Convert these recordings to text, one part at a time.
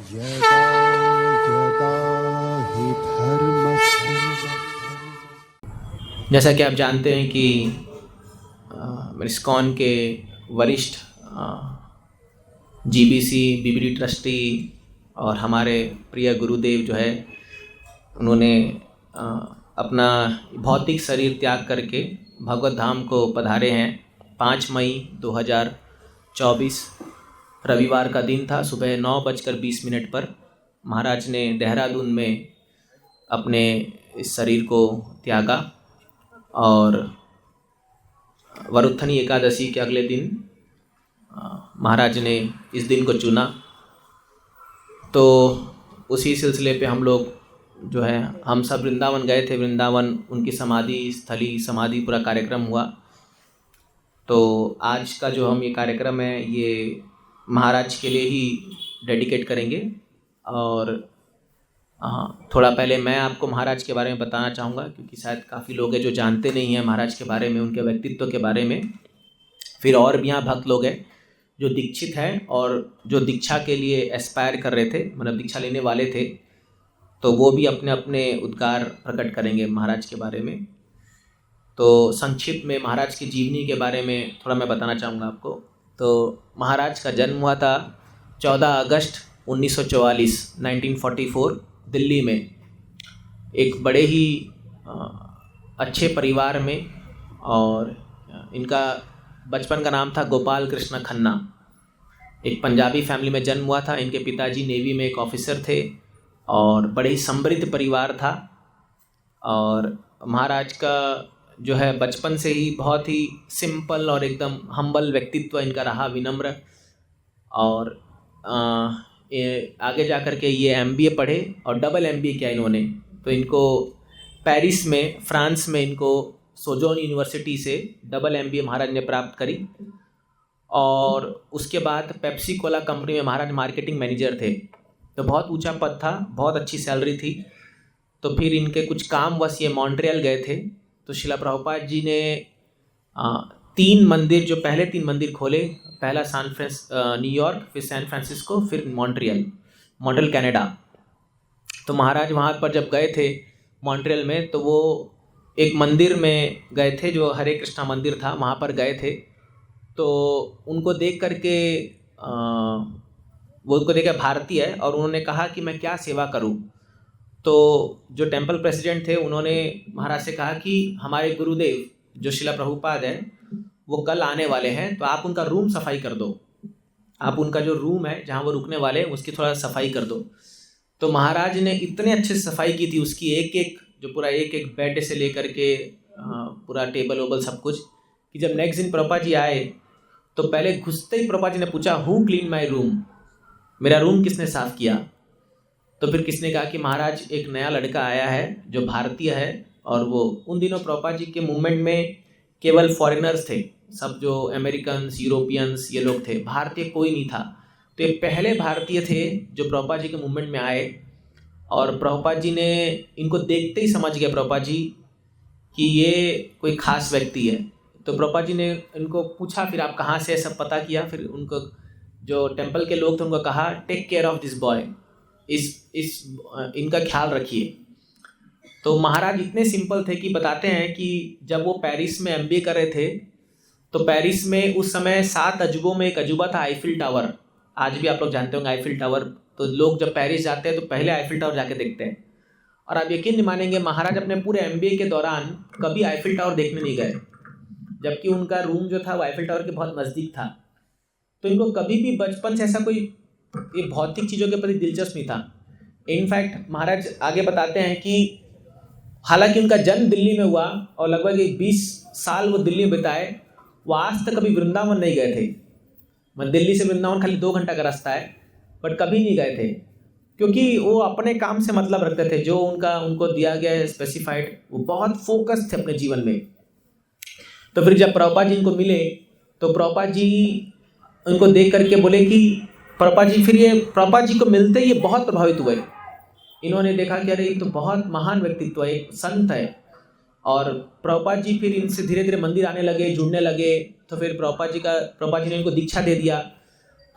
यदा यदा हि धर्मस्य। जैसा कि आप जानते हैं कि इस्कॉन के वरिष्ठ जीबीसी बीबीडी ट्रस्टी और हमारे प्रिय गुरुदेव जो है उन्होंने अपना भौतिक शरीर त्याग करके भगवत धाम को पधारे हैं। 5 मई 2024 रविवार का दिन था। सुबह 9:20 पर महाराज ने देहरादून में अपने इस शरीर को त्यागा और वरुत्थनी एकादशी के अगले दिन महाराज ने इस दिन को चुना। तो उसी सिलसिले पे हम लोग जो है हम सब वृंदावन गए थे। वृंदावन उनकी समाधि पूरा कार्यक्रम हुआ। तो आज का जो हम ये कार्यक्रम है ये महाराज के लिए ही डेडिकेट करेंगे। और थोड़ा पहले मैं आपको महाराज के बारे में बताना चाहूँगा, क्योंकि शायद काफ़ी लोग हैं जो जानते नहीं हैं महाराज के बारे में, उनके व्यक्तित्व के बारे में। फिर और भी यहाँ भक्त लोग हैं जो दीक्षित हैं और जो दीक्षा के लिए एस्पायर कर रहे थे, मतलब दीक्षा लेने वाले थे, तो वो भी अपने अपने उद्गार प्रकट करेंगे महाराज के बारे में। तो संक्षिप्त में महाराज की जीवनी के बारे में थोड़ा मैं बताना चाहूँगा आपको। तो महाराज का जन्म हुआ था 14 अगस्त 1944 1944 दिल्ली में, एक बड़े ही अच्छे परिवार में। और इनका बचपन का नाम था गोपाल कृष्ण खन्ना। एक पंजाबी फैमिली में जन्म हुआ था। इनके पिताजी नेवी में एक ऑफिसर थे और बड़े ही समृद्ध परिवार था। और महाराज का जो है बचपन से ही बहुत ही सिंपल और एकदम हम्बल व्यक्तित्व इनका रहा, विनम्र। और आगे जा कर के ये MBA पढ़े और डबल MBA किया इन्होंने। तो इनको पेरिस में, फ्रांस में इनको सोजोन यूनिवर्सिटी से डबल MBA महाराज ने प्राप्त करी। और उसके बाद पेप्सी कोला कंपनी में महाराज मार्केटिंग मैनेजर थे। तो बहुत ऊंचा पद था, बहुत अच्छी सैलरी थी। तो फिर इनके कुछ काम वश ये मॉन्ट्रियल गए थे। तो शिला प्रभुपाद जी ने 3 मंदिर, जो पहले 3 मंदिर खोले, पहला न्यूयॉर्क, फिर सैन फ्रांसिस्को, फिर मॉन्ट्रियल कनाडा। तो महाराज वहाँ पर जब गए थे मॉन्ट्रियल में, तो वो एक मंदिर में गए थे जो हरे कृष्णा मंदिर था, वहाँ पर गए थे। तो उनको देख करके वो उनको देखा भारतीय है और उन्होंने कहा कि मैं क्या सेवा करूं। तो जो टेंपल प्रेसिडेंट थे उन्होंने महाराज से कहा कि हमारे गुरुदेव जो शिला प्रभुपाद है वो कल आने वाले हैं, तो आप उनका रूम सफाई कर दो। आप उनका जो रूम है जहाँ वो रुकने वाले हैं उसकी थोड़ा सफाई कर दो। तो महाराज ने इतने अच्छे से सफाई की थी उसकी, एक एक बेड से लेकर के पूरा टेबल वेबल सब कुछ, कि जब नेक्स्ट दिन प्रभुपाद जी आए तो पहले घुसते ही प्रभुपाद जी ने पूछा, हु क्लीन माई रूम, मेरा रूम किसने साफ़ किया। तो फिर किसने कहा कि महाराज एक नया लड़का आया है जो भारतीय है। और वो उन दिनों प्रभुपाद जी के मूवमेंट में केवल फॉरेनर्स थे, सब जो अमेरिकन्स, यूरोपियंस ये लोग थे, भारतीय कोई नहीं था। तो ये पहले भारतीय थे जो प्रभुपाद जी के मूवमेंट में आए। और प्रभुपाद जी ने इनको देखते ही समझ गए प्रभुपाद जी कि ये कोई ख़ास व्यक्ति है। तो प्रभुपाद जी ने इनको पूछा, फिर आप कहाँ से, सब पता किया। फिर उनको जो टेंपल के लोग थे उनको कहा, take care of this boy, इनका ख्याल रखिए। तो महाराज इतने सिंपल थे कि बताते हैं कि जब वो पेरिस में MBA कर रहे थे तो पेरिस में उस समय 7 अजूबों में एक अजूबा था आईफिल टावर। आज भी आप लोग जानते होंगे आईफिल टावर। तो लोग जब पेरिस जाते हैं तो पहले आईफिल टावर जाके देखते हैं। और आप यकीन नहीं मानेंगे, महाराज अपने पूरे MBA के दौरान कभी आईफिल टावर देखने नहीं गए, जबकि उनका रूम जो था वो आईफिल टावर के बहुत नज़दीक था। तो इनको कभी भी बचपन से ऐसा कोई ये भौतिक चीज़ों के प्रति दिलचस्प नहीं था। इनफैक्ट महाराज आगे बताते हैं कि हालांकि उनका जन्म दिल्ली में हुआ और लगभग 20 साल वो दिल्ली में बिताए, वो आज तक कभी वृंदावन नहीं गए थे। मैं दिल्ली से वृंदावन खाली 2 घंटा का रास्ता है, बट कभी नहीं गए थे, क्योंकि वो अपने काम से मतलब रखते थे। जो उनको दिया गया है स्पेसिफाइड, वो बहुत फोकस थे अपने जीवन में। तो फिर जब प्रभुपाद जी इनको मिले तो प्रभुपाद जी उनको देख करके बोले कि प्रभुपाद जी को मिलते ही ये बहुत प्रभावित हुए। इन्होंने देखा कि अरे ये तो बहुत महान व्यक्तित्व है, एक संत है। और प्रभुपाद जी फिर इनसे धीरे धीरे मंदिर आने लगे, जुड़ने लगे। तो फिर प्रभुपाद जी ने इनको दीक्षा दे दिया।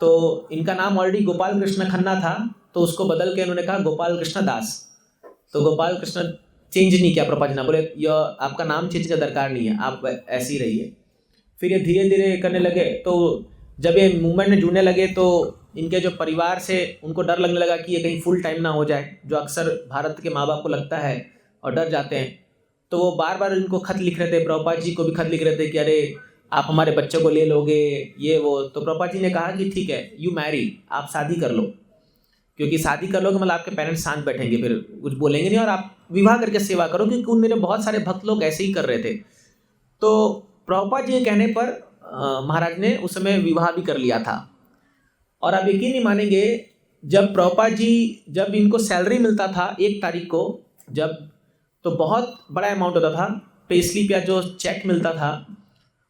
तो इनका नाम ऑलरेडी गोपाल कृष्ण खन्ना था, तो उसको बदल के उन्होंने कहा गोपाल कृष्ण दास। तो गोपाल कृष्ण चेंज नहीं किया प्रभुपाद जी ने, बोले यह आपका नाम चेंज का दरकार नहीं है, आप ऐसे ही रहिए। फिर ये धीरे धीरे करने लगे। तो जब ये मूवमेंट में जुड़ने लगे तो इनके जो परिवार से उनको डर लगने लगा कि ये कहीं फुल टाइम ना हो जाए, जो अक्सर भारत के माँ बाप को लगता है और डर जाते हैं। तो वो बार बार इनको खत लिख रहे थे, प्रभुपाद जी को भी खत लिख रहे थे कि अरे आप हमारे बच्चों को ले लोगे ये वो। तो प्रभुपाद जी ने कहा कि ठीक है, यू मैरी, आप शादी कर लो, क्योंकि शादी कर लोगे मतलब आपके पेरेंट्स शांत बैठेंगे, फिर कुछ बोलेंगे नहीं, और आप विवाह करके सेवा करो, क्योंकि उन मेरे बहुत सारे भक्त लोग ऐसे ही कर रहे थे। तो प्रभुपाद जी के कहने पर महाराज ने उस समय विवाह भी कर लिया था। और आप यकीन नहीं मानेंगे, जब प्रभुपाद जी जब इनको सैलरी मिलता था 1 तारीख को, जब तो बहुत बड़ा अमाउंट होता था, पे स्लिप या जो चेक मिलता था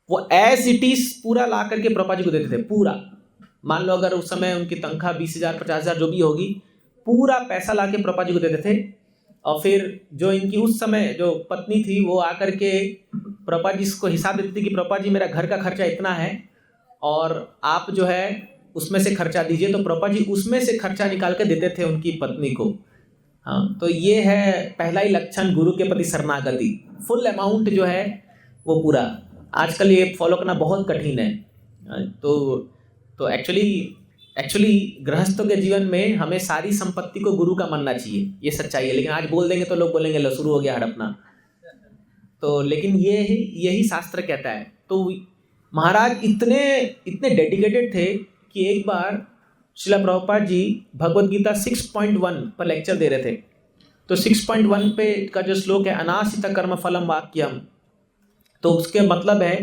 वो एज इट इज पूरा ला करके प्रभुपाद जी को देते थे। पूरा मान लो अगर उस समय उनकी तनख्वाह 20,000 50,000 जो भी होगी, पूरा पैसा ला के प्रभुपाद जी को देते थे। और फिर जो इनकी उस समय जो पत्नी थी वो आकर के प्रभुपाद जी को हिसाब देती थी कि प्रभुपाद जी मेरा घर का खर्चा इतना है और आप जो है उसमें से खर्चा दीजिए। तो प्रभुपाद जी उसमें से खर्चा निकाल के देते थे उनकी पत्नी को। हाँ, तो ये है पहला ही लक्षण गुरु के प्रति शरणागति, फुल अमाउंट जो है वो पूरा। आजकल ये फॉलो करना बहुत कठिन है। तो एक्चुअली गृहस्थों के जीवन में हमें सारी संपत्ति को गुरु का मानना चाहिए, ये सच्चाई है। लेकिन आज बोल देंगे तो लोग बोलेंगे लो शुरू हो गया हड़पना। तो लेकिन यही शास्त्र कहता है। तो महाराज इतने डेडिकेटेड थे कि एक बार श्रीला प्रभुपाद जी भगवद गीता 6.1 पर लेक्चर दे रहे थे। तो 6.1 पे का जो श्लोक है अनाशित कर्म फलम वाक्यम, तो उसके मतलब है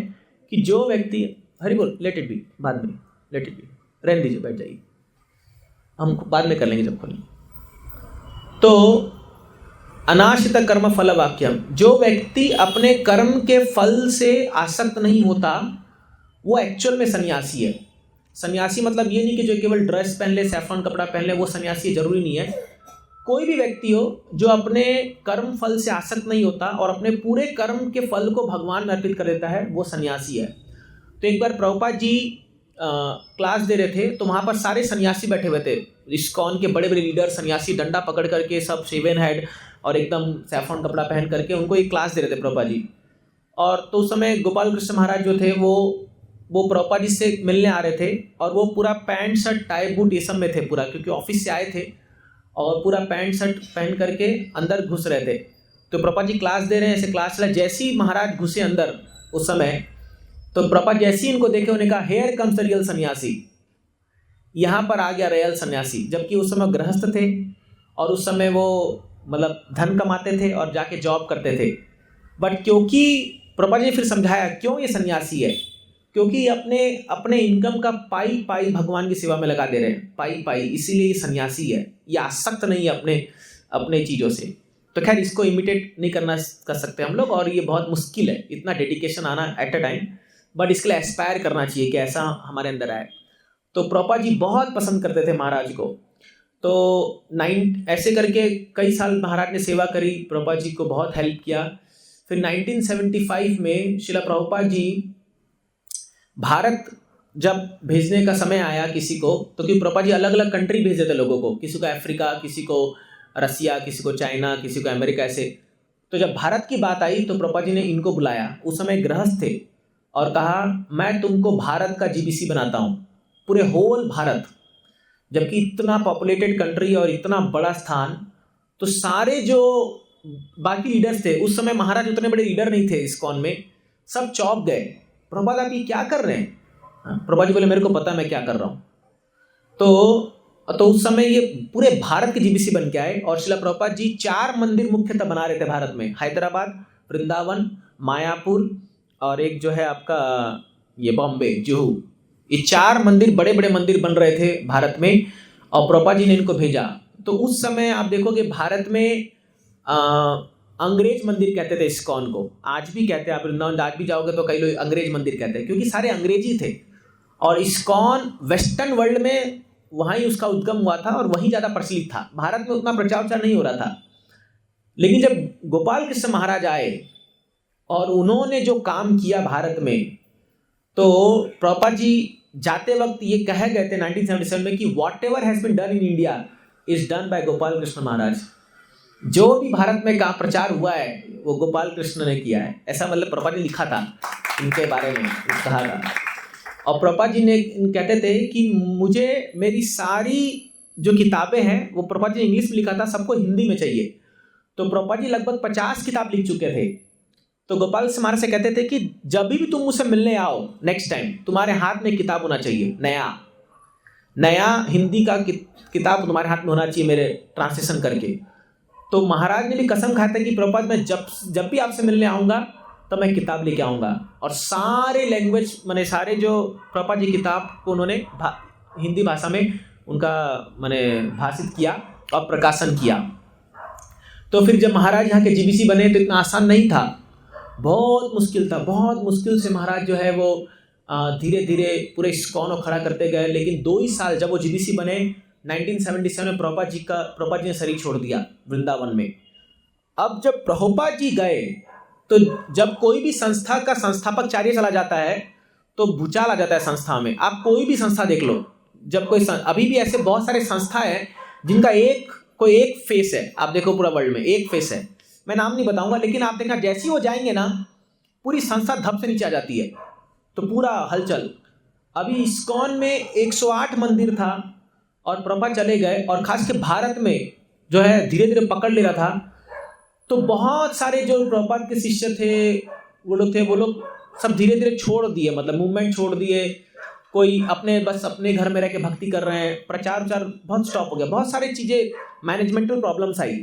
कि जो व्यक्ति, हरि बोल, लेट इट बी, बाद में लेट इट बी, रहने दीजिए, बैठ जाइए, हम बाद में कर लेंगे जब खोलेंगे। तो अनाशित कर्म फल वाक्यम, जो व्यक्ति अपने कर्म के फल से आसक्त नहीं होता वो एक्चुअल में सन्यासी है। सन्यासी मतलब ये नहीं कि जो केवल ड्रेस पहन ले, सैफरॉन कपड़ा पहन ले, वो सन्यासी जरूरी नहीं है। कोई भी व्यक्ति हो जो अपने कर्म फल से आसक्त नहीं होता और अपने पूरे कर्म के फल को भगवान में अर्पित कर देता है, वो सन्यासी है। तो एक बार प्रभुपाद जी क्लास दे रहे थे, तो वहाँ पर सारे सन्यासी बैठे हुए थे, इस्कॉन के बड़े बड़े लीडर सन्यासी, डंडा पकड़ करके सब शेवन हेड और एकदम सैफरॉन कपड़ा पहन करके उनको एक क्लास दे रहे थे प्रभुपाद जी। और तो उस समय गोपाल कृष्ण महाराज जो थे वो प्रभुपाद जी से मिलने आ रहे थे, और वो पूरा पैंट शर्ट टाई बूट ये सब में थे पूरा, क्योंकि ऑफिस से आए थे और पूरा पैंट शर्ट पहन करके अंदर घुस रहे थे। तो प्रभुपाद जी क्लास दे रहे हैं, ऐसे क्लास चला, जैसे ही महाराज घुसे अंदर उस समय, तो प्रभुपाद जैसे ही इनको देखे उन्होंने कहा हेयर कम्स द रियल सन्यासी, यहाँ पर आ गया रियल सन्यासी। जबकि उस समय गृहस्थ थे और उस समय वो मतलब धन कमाते थे और जाके जॉब करते थे। बट क्योंकि प्रभुपाद जी फिर समझाया क्यों ये सन्यासी है, क्योंकि अपने इनकम का पाई भगवान की सेवा में लगा दे रहे हैं, पाई, इसीलिए ये सन्यासी है, ये आसक्त नहीं है अपने चीज़ों से। तो खैर इसको इमिटेट नहीं कर सकते हम लोग, और ये बहुत मुश्किल है इतना डेडिकेशन आना एट अ टाइम, बट इसके लिए एस्पायर करना चाहिए कि ऐसा हमारे अंदर आए। तो प्रभुपाद जी बहुत पसंद करते थे महाराज को। तो ऐसे करके कई साल महाराज ने सेवा करी, प्रभुपाद जी को बहुत हेल्प किया। फिर 1975 में श्रीला प्रभुपाद जी भारत जब भेजने का समय आया किसी को, तो क्योंकि प्रभुपाद जी अलग अलग कंट्री भेज देते लोगों को, किसी को अफ्रीका, किसी को रसिया, किसी को चाइना, किसी को अमेरिका, ऐसे। तो जब भारत की बात आई तो प्रभुपाद जी ने इनको बुलाया, उस समय गृहस्थ थे, और कहा मैं तुमको भारत का जीबीसी बनाता हूँ, पूरे होल भारत। जबकि इतना पॉपुलेटेड कंट्री और इतना बड़ा स्थान, तो सारे जो बाकी लीडर्स थे उस समय, महाराज उतने बड़े लीडर नहीं थे इस्कॉन में, सब चौंक गए, प्रभुपाद आप ये क्या कर रहे हैं? प्रभुपाद जी बोले मेरे को पता मैं क्या कर रहा हूँ। तो उस समय ये पूरे भारत के जीबीसी बन के आए, और श्रीला प्रभुपाद जी 4 मंदिर मुख्यतः बना रहे थे भारत में, हैदराबाद, वृंदावन, मायापुर और एक जो है आपका ये बॉम्बे, जुहू। ये 4 मंदिर, बड़े बड़े मंदिर बन रहे थे भारत में, और प्रभुपाद जी ने इनको भेजा। तो उस समय आप देखोगे भारत में अंग्रेज मंदिर कहते थे इस्कॉन को, आज भी कहते हैं। आप वृंदावन आज भी जाओगे तो कई लोग अंग्रेज मंदिर कहते हैं, क्योंकि सारे अंग्रेजी थे। और इस्कॉन वेस्टर्न वर्ल्ड में वहाँ ही उसका उद्गम हुआ था और वहीं ज़्यादा प्रचलित था, भारत में उतना प्रचार नहीं हो रहा था। लेकिन जब गोपाल कृष्ण महाराज आए और उन्होंने जो काम किया भारत में, तो प्रभुपाद जी जाते वक्त ये कह गए थे 1977 में कि whatever has been done in India is done by Gopal Krishna Maharaj. जो भी भारत में का प्रचार हुआ है वो गोपाल कृष्ण ने किया है, ऐसा मतलब प्रभुपाद जी लिखा था इनके बारे में, कहा था। और प्रभुपाद जी ने कहते थे कि मुझे मेरी सारी जो किताबें हैं वो प्रभुपाद जी ने इंग्लिश में लिखा था, सबको हिंदी में चाहिए। तो प्रभुपाद जी लगभग 50 किताब लिख चुके थे। तो गोपाल कृष्ण महाराज से कहते थे कि जब भी तुम मुझसे मिलने आओ नेक्स्ट टाइम, तुम्हारे हाथ में किताब होना चाहिए, नया हिंदी का किताब तुम्हारे हाथ में होना चाहिए मेरे ट्रांसलेशन करके। तो महाराज ने भी कसम खाया था कि प्रभुपाद मैं जब भी आपसे मिलने आऊँगा तो मैं किताब लेके आऊँगा। और सारे लैंग्वेज मैंने सारे जो प्रभुपाद जी किताब को उन्होंने हिंदी भाषा में उनका मैंने भाषित किया और प्रकाशन किया। तो फिर जब महाराज यहाँ के जीबीसी बने तो इतना आसान नहीं था, बहुत मुश्किल था। बहुत मुश्किल से महाराज जो है वो धीरे धीरे पूरे इस्कॉन को खड़ा करते गए। लेकिन 2 ही साल जब वो जीबीसी बने 1977 में प्रभुपाद जी ने शरीर छोड़ दिया वृंदावन में। अब जब प्रभुपाद जी गए तो जब कोई भी संस्था का संस्थापक चाहिए चला जाता है तो भूचाल आ जाता है संस्था में। आप कोई भी संस्था देख लो, जब कोई अभी भी ऐसे बहुत सारे संस्था है जिनका कोई एक फेस है। आप देखो पूरा वर्ल्ड में एक फेस है, मैं नाम नहीं बताऊंगा, लेकिन आप देखना जैसे ही वो जाएंगे ना पूरी संस्था धप से नीचे आ जाती है, तो पूरा हलचल। अभी इस्कॉन में 108 मंदिर था और प्रभुपाद चले गए और खास के भारत में जो है धीरे धीरे पकड़ ले रहा था। तो बहुत सारे जो प्रभुपाद के शिष्य थे वो लोग सब धीरे धीरे छोड़ दिए, मतलब मूवमेंट छोड़ दिए। कोई बस अपने घर में रह के भक्ति कर रहे हैं, प्रचार बहुत स्टॉप हो गया, बहुत सारी चीज़ें मैनेजमेंटल प्रॉब्लम्स आई।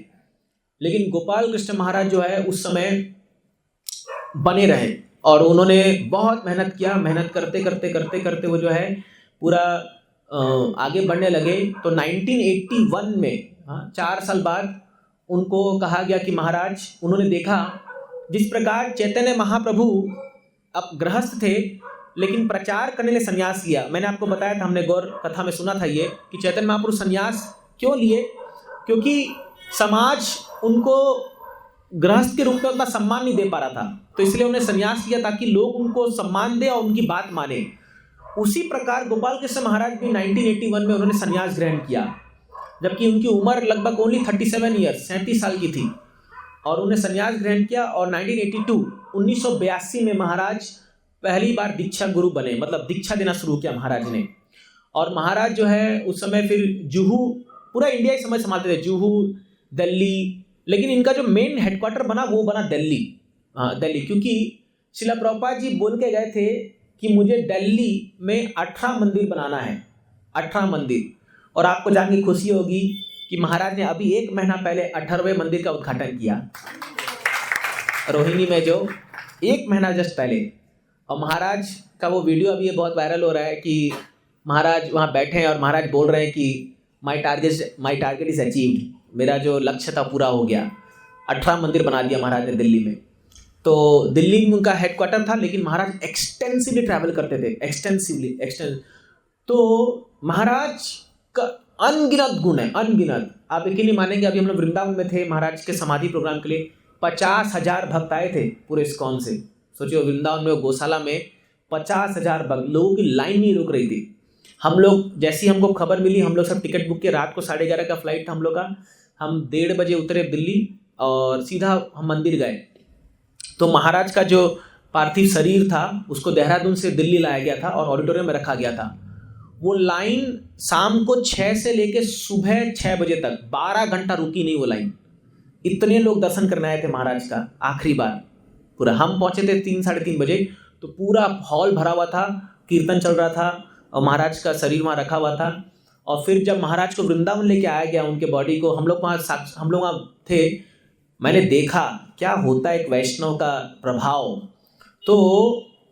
लेकिन गोपाल कृष्ण महाराज जो है उस समय बने रहे और उन्होंने बहुत मेहनत किया। मेहनत करते करते करते करते वो जो है पूरा आगे बढ़ने लगे। तो 1981 में 4 साल बाद उनको कहा गया कि महाराज, उन्होंने देखा जिस प्रकार चैतन्य महाप्रभु अब गृहस्थ थे लेकिन प्रचार करने के लिए संन्यास लिया। मैंने आपको बताया था, हमने गौर कथा में सुना था ये कि चैतन्य महाप्रभु संन्यास क्यों लिए, क्योंकि समाज उनको गृहस्थ के रूप में उतना सम्मान नहीं दे पा रहा था, तो इसलिए उन्हें संन्यास लिया ताकि लोग उनको सम्मान दे और उनकी बात माने। उसी प्रकार गोपाल कृष्ण महाराज भी 1981 में उन्होंने संन्यास ग्रहण किया, जबकि उनकी उम्र लगभग ओनली 37 ईयर्स 37 साल की थी और उन्हें संन्यास ग्रहण किया। और 1982 में महाराज पहली बार दीक्षा गुरु बने, मतलब दीक्षा देना शुरू किया महाराज ने। और महाराज जो है उस समय फिर जुहू, पूरा इंडिया ही समय संभालते थे, जुहू, दिल्ली, लेकिन इनका जो मेन हेडक्वार्टर बना वो बना दिल्ली। दिल्ली, क्योंकि श्रील प्रभुपाद जी बोल के गए थे कि मुझे दिल्ली में 18 मंदिर बनाना है, 18 मंदिर। और आपको जान के खुशी होगी कि महाराज ने अभी 1 महीना पहले 18वें मंदिर का उद्घाटन किया रोहिणी में, जो 1 महीना जस्ट पहले। और महाराज का वो वीडियो अभी ये बहुत वायरल हो रहा है कि महाराज वहाँ बैठे हैं और महाराज बोल रहे हैं कि माई टारगेट इज अचीव्ड, मेरा जो लक्ष्य था पूरा हो गया। 18 मंदिर बना दिया महाराज ने दिल्ली में। तो दिल्ली में उनका हेडक्वार्टर था, लेकिन महाराज एक्सटेंसिवली ट्रैवल करते थे, तो महाराज का अनगिनत गुण है, अनगिनत। आप यकीन नहीं मानेंगे, अभी हम लोग वृंदावन में थे महाराज के समाधि प्रोग्राम के लिए, 50,000 भक्त आए थे पूरे इस्कॉन से। सोचिए वृंदावन में, गौशाला में 50,000 भक्त, लोगों की लाइन नहीं रुक रही थी। हम लोग जैसी हमको खबर मिली, हम लोग सब टिकट बुक किए, रात को 11:30 का फ्लाइट था हम लोग का। हम 1:30 बजे उतरे दिल्ली और सीधा हम मंदिर गए। तो महाराज का जो पार्थिव शरीर था उसको देहरादून से दिल्ली लाया गया था और ऑडिटोरियम में रखा गया था। वो लाइन शाम को 6 से लेके सुबह 6 बजे तक 12 घंटा रुकी नहीं वो लाइन। इतने लोग दर्शन करने आए थे महाराज का आखिरी बार। पूरा हम पहुंचे थे 3 साढ़े 3 बजे, तो पूरा हॉल भरा हुआ था, कीर्तन चल रहा था और महाराज का शरीर वहाँ रखा हुआ था। और फिर जब महाराज को वृंदावन लेके आया गया, उनके बॉडी को, हम लोग वहाँ थे, मैंने देखा क्या होता है एक वैष्णव का प्रभाव। तो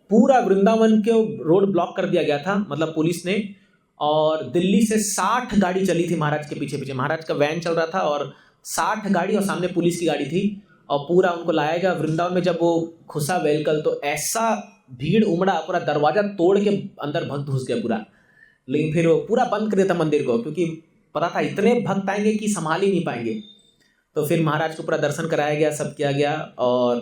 पूरा वृंदावन के रोड ब्लॉक कर दिया गया था, मतलब पुलिस ने, और दिल्ली से 60 गाड़ी चली थी महाराज के पीछे पीछे। महाराज का वैन चल रहा था और 60 गाड़ी और सामने पुलिस की गाड़ी थी और पूरा उनको लाया गया वृंदावन में। जब वो घुसा वेहिकल तो ऐसा भीड़ उमड़ा, पूरा दरवाजा तोड़ के अंदर भक्त घुस गए पूरा। लेकिन फिर वो पूरा बंद कर दिया था मंदिर को, क्योंकि पता था इतने भक्त आएंगे कि संभाल ही नहीं पाएंगे। तो फिर महाराज को पूरा दर्शन कराया गया, सब किया गया और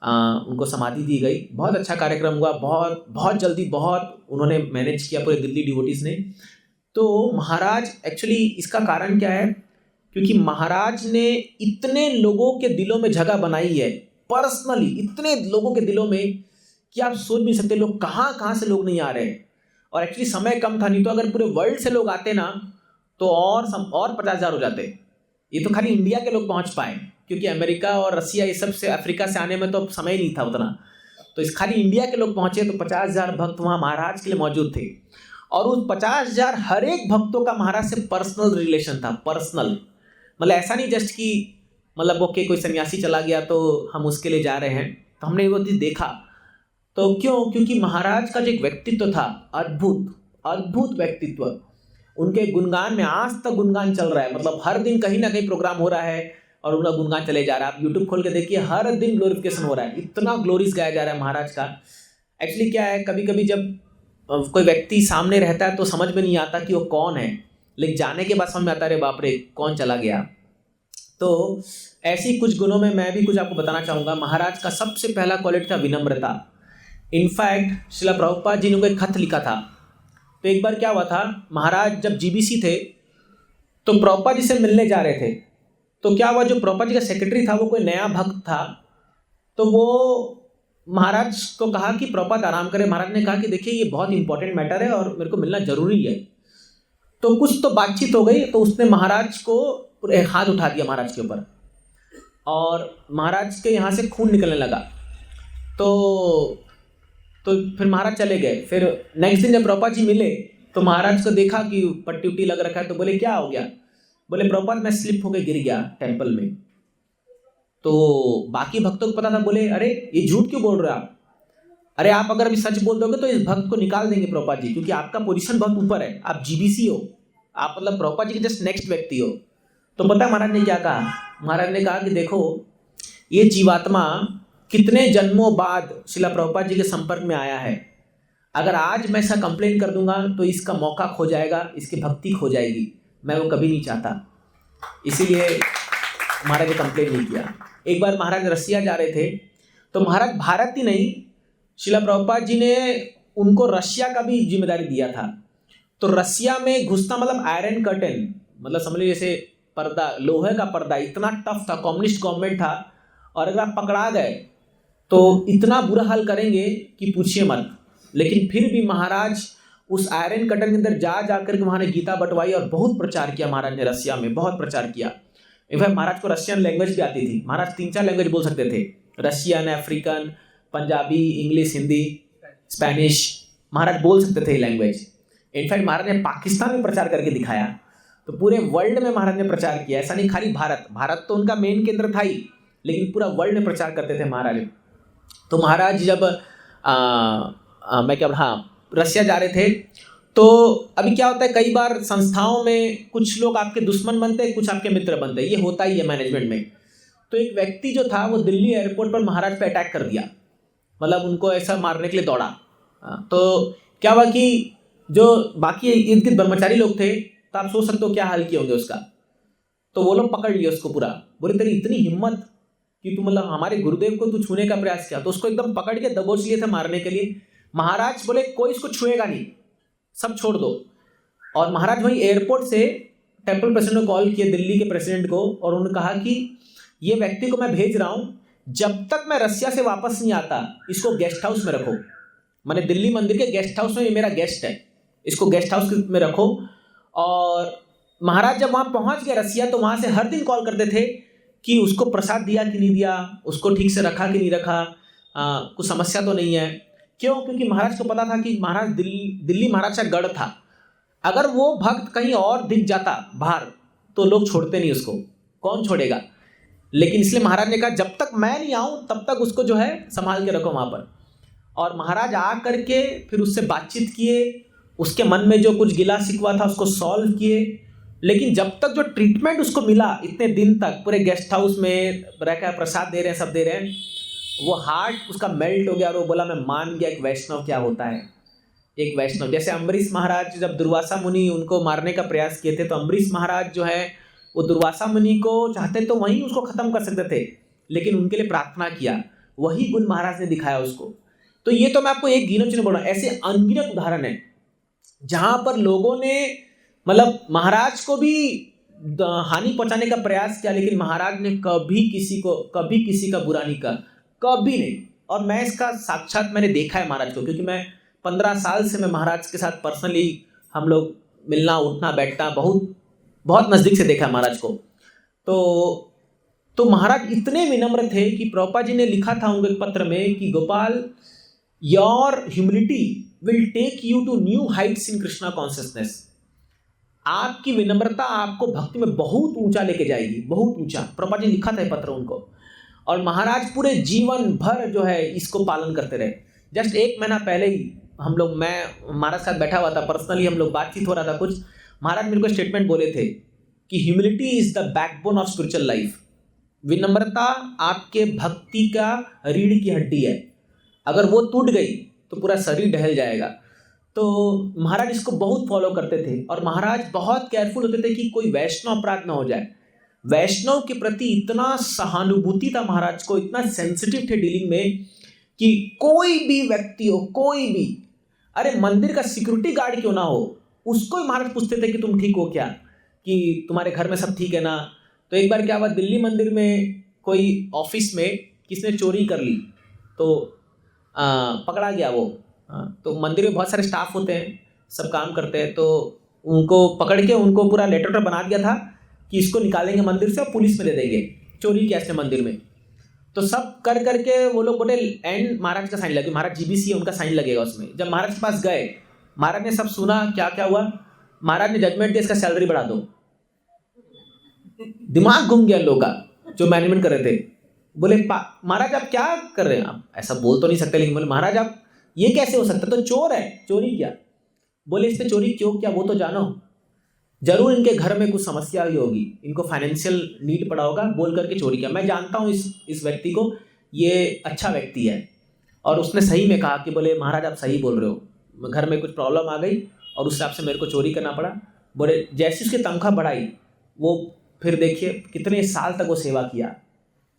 उनको समाधि दी गई। बहुत अच्छा कार्यक्रम हुआ, बहुत जल्दी, बहुत उन्होंने मैनेज किया पूरे दिल्ली डिवोटीज ने। तो महाराज एक्चुअली इसका कारण क्या है क्योंकि महाराज ने इतने लोगों के दिलों में जगह बनाई है, पर्सनली इतने लोगों के दिलों में कि आप सोच भी सकते लोग कहाँ कहाँ से लोग नहीं आ रहे हैं। और एक्चुअली समय कम था, नहीं तो अगर पूरे वर्ल्ड से लोग आते ना तो और 50,000 हो जाते। ये तो खाली इंडिया के लोग पहुंच पाए, क्योंकि अमेरिका और रसिया ये सब से अफ्रीका से आने में तो समय नहीं था उतना, तो इस खाली इंडिया के लोग पहुंचे तो 50,000 भक्त वहाँ महाराज के लिए मौजूद थे। और उस 50,000 हर एक भक्तों का महाराज से पर्सनल रिलेशन था, पर्सनल, मतलब ऐसा नहीं जस्ट कि मतलब ओके कोई सन्यासी चला गया तो हम उसके लिए जा रहे हैं। तो हमने वो चीज़ देखा। तो क्यों? क्योंकि महाराज का जो एक व्यक्तित्व था, अद्भुत अद्भुत व्यक्तित्व, उनके गुणगान में आज तक गुणगान चल रहा है। मतलब हर दिन कहीं ना कहीं प्रोग्राम हो रहा है और उनका गुणगान चले जा रहा है। आप यूट्यूब खोल के देखिए, हर दिन ग्लोरिफिकेशन हो रहा है, इतना ग्लोरीज गाया जा रहा है महाराज का। एक्चुअली क्या है, कभी कभी जब कोई व्यक्ति सामने रहता है तो समझ में नहीं आता कि वो कौन है, लेकिन जाने के बाद समझ में आता है अरे बाप रे कौन चला गया। तो ऐसी कुछ गुणों में मैं भी कुछ आपको बताना चाहूँगा। महाराज का सबसे पहला क्वालिटी था विनम्रता। इनफैक्ट श्रील प्रभुपाद जी ने उनको एक खत लिखा था। तो एक बार क्या हुआ था, महाराज जब जीबीसी थे तो प्रभुपाद जी से मिलने जा रहे थे। तो क्या हुआ, जो प्रभुपाद जी का सेक्रेटरी था वो कोई नया भक्त था। तो वो महाराज को कहा कि प्रभुपाद आराम करें। महाराज ने कहा कि देखिए ये बहुत इंपॉर्टेंट मैटर है और मेरे को मिलना जरूरी है। तो कुछ तो बातचीत हो गई, तो उसने महाराज को एक हाथ उठा दिया महाराज के ऊपर और महाराज के यहाँ से खून निकलने लगा। तो फिर महाराज चले गए। फिर नेक्स्ट दिन जब प्रभुपाद जी मिले तो महाराज को देखा कि पट्टी उट्टी लग रखा है। तो बोले क्या हो गया? बोले प्रभुपाद मैं स्लिप होकर गिर गया टेम्पल में। तो बाकी भक्तों को पता था, बोले अरे ये झूठ क्यों बोल रहे हो आप? अरे आप अगर अभी सच बोल दोगे तो इस भक्त को निकाल देंगे प्रभुपाद जी, क्योंकि आपका पोजीशन बहुत ऊपर है, आप जीबीसी हो, आप मतलब प्रभुपाद जी के जस्ट नेक्स्ट व्यक्ति हो। तो पता है महाराज ने क्या कहा? महाराज ने कहा कि देखो ये जीवात्मा कितने जन्मों बाद श्रील प्रभुपाद जी के संपर्क में आया है। अगर आज मैं ऐसा कंप्लेन कर दूंगा तो इसका मौका खो जाएगा, इसकी भक्ति खो जाएगी। मैं वो कभी नहीं चाहता, इसीलिए महाराज ने कंप्लेन नहीं किया। एक बार महाराज रसिया जा रहे थे तो महाराज भारत ही नहीं, श्रील प्रभुपाद जी ने उनको रशिया का भी जिम्मेदारी दिया था। तो रसिया में घुसना मतलब आयरन कर्टेन, मतलब समझ लीजिए जैसे पर्दा, लोहे का पर्दा, इतना टफ था, कम्युनिस्ट गवर्नमेंट था। और अगर आप पकड़ा गए तो इतना बुरा हाल करेंगे कि पूछिए मत। लेकिन फिर भी महाराज उस आयरन कर्टन के अंदर जा कर के वहाँ ने गीता बंटवाई और बहुत प्रचार किया। महाराज ने रसिया में बहुत प्रचार किया। इनफैक्ट महाराज को रशियन लैंग्वेज भी आती थी। महाराज 3-4 लैंग्वेज बोल सकते थे, Russian, African, Punjabi, English, Hindi, Spanish, Maharaj बोल सकते थे ये लैंग्वेज। इनफैक्ट महाराज ने पाकिस्तान में प्रचार करके दिखाया। तो पूरे वर्ल्ड में महाराज ने प्रचार किया, ऐसा नहीं खाली भारत तो उनका मेन केंद्र था ही, लेकिन पूरा वर्ल्ड में प्रचार करते थे महाराज। तो महाराज जब रसिया जा रहे थे तो अभी क्या होता है, कई बार संस्थाओं में कुछ लोग आपके दुश्मन बनते हैं, कुछ आपके मित्र बनते हैं, ये होता ही है मैनेजमेंट में। तो एक व्यक्ति जो था वो दिल्ली एयरपोर्ट पर महाराज पे अटैक कर दिया, मतलब उनको ऐसा मारने के लिए दौड़ा। तो क्या हुआ कि जो बाकी इर्द गिर्द ब्रह्मचारी लोग थे, तो आप सोच सकते हो क्या हाल किए होंगे उसका। तो वो लोग पकड़ लिए उसको पूरा, बोले तेरी इतनी हिम्मत कि तू मतलब हमारे गुरुदेव को तू छूने का प्रयास किया। तो उसको एकदम पकड़ के दबोच लिए थे मारने के लिए। महाराज बोले कोई इसको छुएगा नहीं, सब छोड़ दो। और महाराज वहीं एयरपोर्ट से टेम्पल प्रेसिडेंट को कॉल किए, दिल्ली के प्रेसिडेंट को, और उन्होंने कहा कि ये व्यक्ति को मैं भेज रहा हूँ, जब तक मैं रसिया से वापस नहीं आता इसको गेस्ट हाउस में रखो। मैंने दिल्ली मंदिर के गेस्ट हाउस में, ये मेरा गेस्ट है, इसको गेस्ट हाउस में रखो। और महाराज जब वहाँ पहुँच गए रसिया, तो वहाँ से हर दिन कॉल करते थे कि उसको प्रसाद दिया कि नहीं दिया, उसको ठीक से रखा कि नहीं रखा, कुछ समस्या तो नहीं है। क्यों? क्योंकि महाराज को पता था कि महाराज दिल्ली महाराज का गढ़ था। अगर वो भक्त कहीं और दिख जाता बाहर तो लोग छोड़ते नहीं उसको, कौन छोड़ेगा। लेकिन इसलिए महाराज ने कहा जब तक मैं नहीं आऊँ तब तक उसको जो है संभाल के रखो वहाँ पर। और महाराज आ करके फिर उससे बातचीत किए, उसके मन में जो कुछ गिला शिकवा था उसको सॉल्व किए। लेकिन जब तक जो ट्रीटमेंट उसको मिला इतने दिन तक, पूरे गेस्ट हाउस में रहकर प्रसाद दे रहे हैं, सब दे रहे हैं, वो हार्ट उसका मेल्ट हो गया और वो बोला मैं मान गया एक वैष्णव क्या होता है, एक वैष्णव। जैसे अम्बरीश महाराज जब दुर्वासा मुनि उनको मारने का प्रयास किए थे, तो अम्बरीश महाराज जो है वो दुर्वासा मुनि को चाहते तो वहीं उसको खत्म कर सकते थे, लेकिन उनके लिए प्रार्थना किया। वही गुण महाराज ने दिखाया उसको। तो ये तो मैं आपको एक गिनो चुने बोल रहा हूँ, ऐसे अनगिनत उदाहरण है जहाँ पर लोगों ने मतलब महाराज को भी हानि पहुंचाने का प्रयास किया, लेकिन महाराज ने कभी किसी का बुरा नहीं कहा, कभी नहीं। और मैं इसका साक्षात मैंने देखा है महाराज को, क्योंकि मैं 15 साल से मैं महाराज के साथ पर्सनली हम लोग मिलना उठना बैठना बहुत नज़दीक से देखा है महाराज को। तो महाराज इतने विनम्र थे कि प्रभुपाद जी ने लिखा था उनके पत्र में कि Gopal, your humility will take you to new heights in Krishna consciousness. आपकी विनम्रता आपको भक्ति में बहुत ऊंचा लेके जाएगी, बहुत ऊंचा। प्रभुपाद जी लिखा था पत्र उनको, और महाराज पूरे जीवन भर जो है इसको पालन करते रहे। जस्ट 1 महीना पहले ही मैं महाराज साथ बैठा हुआ था, पर्सनली हम लोग बातचीत हो रहा था कुछ। महाराज मेरे को स्टेटमेंट बोले थे कि humility is the backbone of spiritual life. विनम्रता आपके भक्ति का रीढ़ की हड्डी है, अगर वो टूट गई तो पूरा शरीर ढह जाएगा। तो महाराज इसको बहुत फॉलो करते थे, और महाराज बहुत केयरफुल होते थे कि कोई वैष्णव अपराध ना हो जाए। वैष्णव के प्रति इतना सहानुभूति था महाराज को, इतना सेंसिटिव थे डीलिंग में कि कोई भी व्यक्ति हो, कोई भी, अरे मंदिर का सिक्योरिटी गार्ड क्यों ना हो, उसको ही महाराज पूछते थे कि तुम ठीक हो क्या, कि तुम्हारे घर में सब ठीक है ना। तो एक बार क्या हुआ, दिल्ली मंदिर में कोई ऑफिस में किसने चोरी कर ली, तो पकड़ा गया वो। तो मंदिर में बहुत सारे स्टाफ होते हैं, सब काम करते हैं, तो उनको पकड़ के उनको पूरा लेटर बना दिया था कि इसको निकालेंगे मंदिर से और पुलिस में दे देंगे, चोरी किया इसने मंदिर में। तो सब कर करके वो लोग बोले एंड महाराज का साइन लगे, महाराज जीबीसी है उनका साइन लगेगा उसमें। जब महाराज के पास गए, महाराज ने सब सुना, क्या क्या हुआ, महाराज ने जजमेंट दिया इसका सैलरी बढ़ा दो। दिमाग घूम गया लोगों का जो मैनेजमेंट कर रहे थे। बोले महाराज आप क्या कर रहे हैं, आप ऐसा बोल तो नहीं सकते, लेकिन बोले महाराज आप ये कैसे हो सकता, तो चोर है, चोरी किया। बोले इसने चोरी क्यों किया वो तो जानो, जरूर इनके घर में कुछ समस्या हुई होगी, इनको फाइनेंशियल नीड पड़ा होगा, बोल करके चोरी किया। मैं जानता हूँ इस व्यक्ति को, ये अच्छा व्यक्ति है। और उसने सही में कहा कि बोले महाराज आप सही बोल रहे हो, घर में कुछ प्रॉब्लम आ गई और उस हिसाब से मेरे को चोरी करना पड़ा। बोले जैसे उसकी तनख्वाह बढ़ाई, वो फिर देखिए कितने साल तक वो सेवा किया।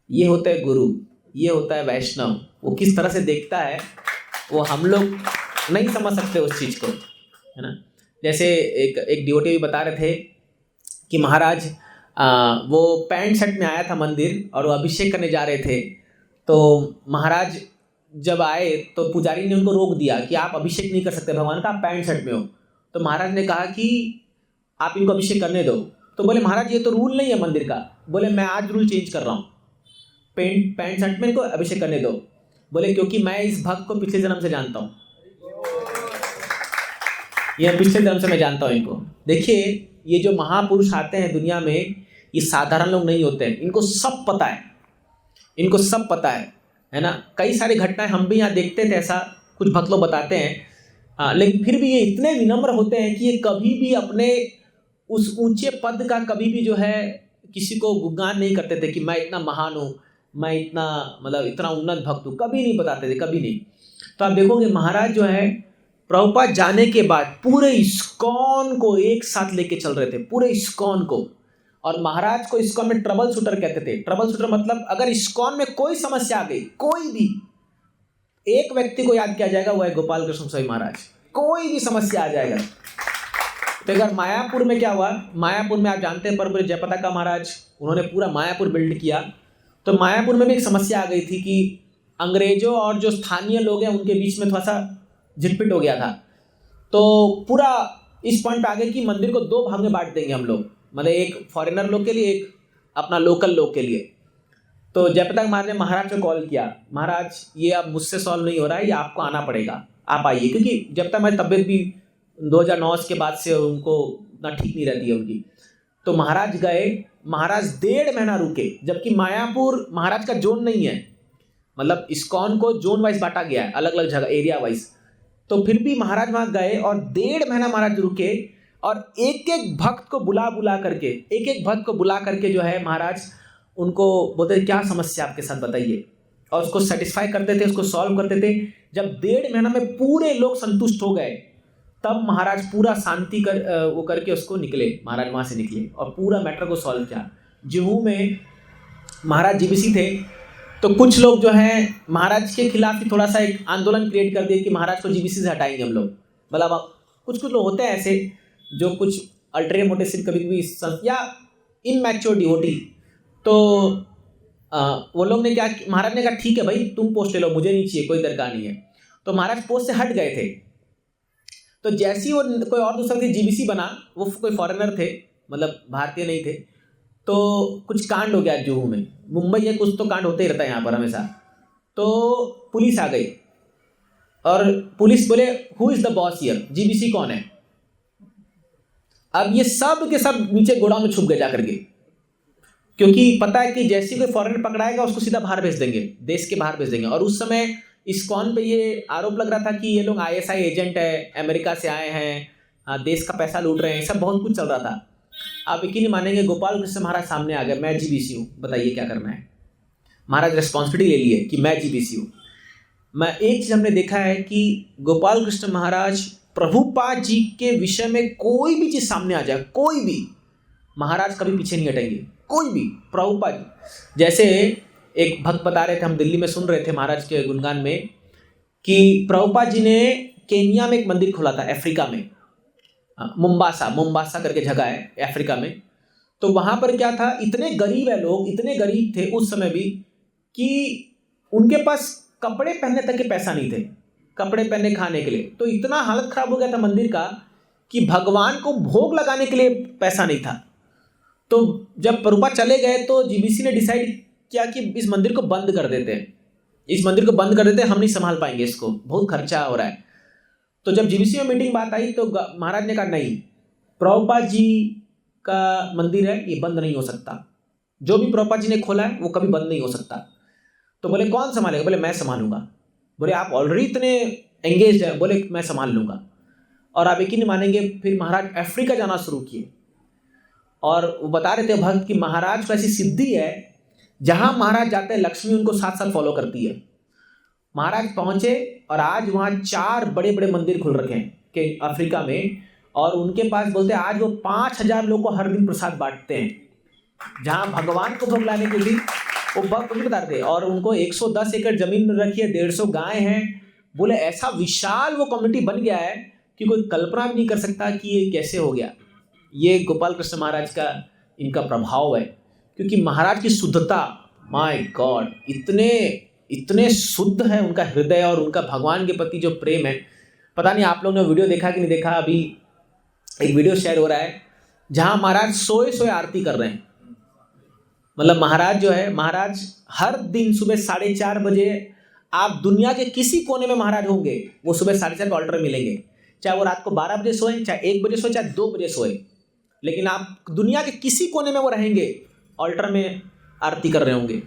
ये होता है गुरु, ये होता है वैष्णव। वो किस तरह से देखता है वो हम लोग नहीं समझ सकते उस चीज़ को, है ना। जैसे एक डिवोटी भी बता रहे थे कि महाराज वो पैंट शर्ट में आया था मंदिर और वो अभिषेक करने जा रहे थे। तो महाराज जब आए तो पुजारी ने उनको रोक दिया कि आप अभिषेक नहीं कर सकते भगवान का, आप पैंट शर्ट में हो। तो महाराज ने कहा कि आप इनको अभिषेक करने दो। तो बोले महाराज ये तो रूल नहीं है मंदिर का। बोले मैं आज रूल चेंज कर रहा हूँ, पैंट शर्ट में इनको अभिषेक करने दो। बोले क्योंकि मैं इस भक्त को पिछले जन्म से जानता हूँ, ये पिछले जन्म से मैं जानता हूँ इनको। देखिए ये जो महापुरुष आते हैं दुनिया में, ये साधारण लोग नहीं होते हैं, इनको सब पता है, इनको सब पता है ना। कई सारी घटनाएं हम भी यहाँ देखते थे, ऐसा कुछ भक्त लोग बताते हैं, लेकिन फिर भी ये इतने विनम्र होते हैं कि ये कभी भी अपने उस ऊंचे पद का कभी भी जो है किसी को गुणगान नहीं करते थे कि मैं इतना महान हूँ, मैं इतना मतलब इतना उन्नत भक्त हूँ, कभी नहीं बताते थे, कभी नहीं। तो आप देखोगे महाराज जो है प्रभुपाद जाने के बाद पूरे इस्कॉन को एक साथ लेके चल रहे थे, पूरे इस्कॉन को। और महाराज को इस्कॉन में ट्रबल शूटर कहते थे। ट्रबल शूटर मतलब अगर इस्कॉन में कोई समस्या आ गई, कोई भी एक व्यक्ति को याद किया जाएगा, वो है गोपाल कृष्ण स्वामी महाराज। कोई भी समस्या आ जाएगा। तो अगर मायापुर में क्या हुआ, मायापुर में आप जानते हैं परम जयपताका महाराज, उन्होंने पूरा मायापुर बिल्ड किया। तो मायापुर में भी एक समस्या आ गई थी कि अंग्रेजों और जो स्थानीय लोग हैं उनके बीच में थोड़ा सा झिटपिट हो गया था। तो पूरा इस पॉइंट पे आ गए कि मंदिर को 2 भाग में बांट देंगे हम लोग, मतलब एक फॉरेनर लोग के लिए, एक अपना लोकल लोग के लिए। तो जयपताका महाराज ने महाराज को कॉल किया, महाराज ये अब मुझसे सॉल्व नहीं हो रहा है, ये आपको आना पड़ेगा, आप आइए। क्योंकि जब तक हमारी तबीयत भी 2009 के बाद से उनको उतना ठीक नहीं रहती है उनकी। तो महाराज गए, महाराज 1.5 महीना रुके, जबकि मायापुर महाराज का जोन नहीं है, मतलब इस्कॉन को जोन वाइज बांटा गया है, अलग अलग जगह एरिया वाइज। तो फिर भी महाराज वहाँ गए और 1.5 महीना महाराज रुके और एक एक भक्त को बुला करके, एक एक भक्त को बुला करके जो है महाराज उनको बोलते थे क्या समस्या आपके साथ बताइए, और उसको सेटिस्फाई करते थे, उसको सॉल्व करते थे। जब 1.5 महीना में पूरे लोग संतुष्ट हो गए, तब महाराज पूरा शांति वो करके उसको निकले, महाराज वहाँ से निकले और पूरा मैटर को सॉल्व किया। जुहू में महाराज जीबीसी थे, तो कुछ लोग जो है महाराज के खिलाफ ही थोड़ा सा एक आंदोलन क्रिएट कर दिए कि महाराज को जीबीसी से हटाएंगे हम लोग। मतलब कुछ लोग होते हैं ऐसे जो कुछ अल्टरनेट मोटिव से कभी कभी या इनमैच्योर डिवोटी। तो वो लोग ने क्या, महाराज ने कहा ठीक है भाई तुम पोस्ट ले लो, मुझे नहीं चाहिए, कोई दरकार नहीं है। तो महाराज पोस्ट से हट गए थे। तो जैसे ही वो कोई और दूसरा थी जीबीसी बना, वो कोई फॉरेनर थे, मतलब भारतीय नहीं थे। तो कुछ कांड हो गया जुहू में, मुंबई है, कुछ तो कांड होते ही रहता है यहाँ पर हमेशा। तो पुलिस आ गई और पुलिस बोले who is the boss here, GBC कौन है। अब ये सब के सब नीचे गोडाउन में छुप गए जाकर के, क्योंकि पता है कि जैसे कोई फॉरेनर पकड़ाएगा उसको सीधा बाहर भेज देंगे, देश के बाहर भेज देंगे। और उस समय इस्कॉन पे ये आरोप लग रहा था कि ये लोग आईएसआई एजेंट है, अमेरिका से आए हैं, देश का पैसा लूट रहे हैं, सब बहुत कुछ चल रहा था। आप यकीन नहीं मानेंगे, गोपाल कृष्ण महाराज सामने आ गए, मैं जीबीसी हूँ, बताइए क्या करना है। महाराज रिस्पॉन्सिबिलिटी ले लिए कि मैं जीबीसी हूँ। मैं एक चीज़ हमने देखा है कि गोपाल कृष्ण महाराज प्रभुपाद जी के विषय में कोई भी चीज़ सामने आ जाए, कोई भी, महाराज कभी पीछे नहीं हटेंगे, कोई भी। प्रभुपाद जैसे एक भक्त बता रहे थे, हम दिल्ली में सुन रहे थे महाराज के गुणगान में, कि प्रभुपाद जी ने केन्या में एक मंदिर खोला था, अफ्रीका में, मुम्बासा करके जगह है अफ्रीका में। तो वहाँ पर क्या था, इतने गरीब है लोग, इतने गरीब थे उस समय भी कि उनके पास कपड़े पहनने तक के पैसा नहीं थे, कपड़े पहनने खाने के लिए। तो इतना हालत खराब हो गया था मंदिर का कि भगवान को भोग लगाने के लिए पैसा नहीं था। तो जब प्रभुपाद चले गए तो जीबीसी ने डिसाइड किया कि इस मंदिर को बंद कर देते हैं, इस मंदिर को बंद कर देते हैं, हम नहीं संभाल पाएंगे इसको, बहुत खर्चा हो रहा है। तो जब जीबीसी में मीटिंग बात आई तो महाराज ने कहा नहीं, प्रभुपाद जी का मंदिर है, ये बंद नहीं हो सकता, जो भी प्रभुपाद जी ने खोला है वो कभी बंद नहीं हो सकता। तो बोले कौन संभालेगा, बोले मैं संभालूंगा। बोले आप ऑलरेडी इतने एंगेज हैं, बोले मैं संभाल लूँगा। और आप यकीन नहीं मानेंगे, फिर महाराज अफ्रीका जाना शुरू किए। और वो बता रहे थे भक्त कि महाराज को ऐसी सिद्धि है, जहाँ महाराज जाते हैं लक्ष्मी उनको साथ साथ फॉलो करती है। महाराज पहुँचे और आज वहाँ 4 बड़े बड़े मंदिर खुल रखे हैं कि अफ्रीका में, और उनके पास बोलते हैं आज वो 5000 लोगों को हर दिन प्रसाद बांटते हैं। जहाँ भगवान को भोग लाने के लिए वो भक्त मुझे बता रहे थे, और उनको 110 एकड़ जमीन में रखी है, 150 गाय हैं। बोले ऐसा विशाल वो कम्युनिटी बन गया है कि कोई कल्पना भी नहीं कर सकता कि ये कैसे हो गया। ये गोपाल कृष्ण महाराज का इनका प्रभाव है, क्योंकि महाराज की शुद्धता, माय गॉड, इतने शुद्ध है उनका हृदय और उनका भगवान के प्रति जो प्रेम है। पता नहीं आप लोगों ने वीडियो देखा कि नहीं देखा, अभी एक वीडियो शेयर हो रहा है जहां महाराज सोए आरती कर रहे हैं। मतलब महाराज जो है, महाराज हर दिन सुबह 4:30 बजे, आप दुनिया के किसी कोने में महाराज होंगे, वो सुबह 4:30 पे ऑल्टर मिलेंगे। चाहे वो रात को 12 बजे सोए, चाहे 1 बजे सोए, चाहे 2 बजे सोए, लेकिन आप दुनिया के किसी कोने में वो रहेंगे, ऑल्टर में आरती कर रहे होंगे।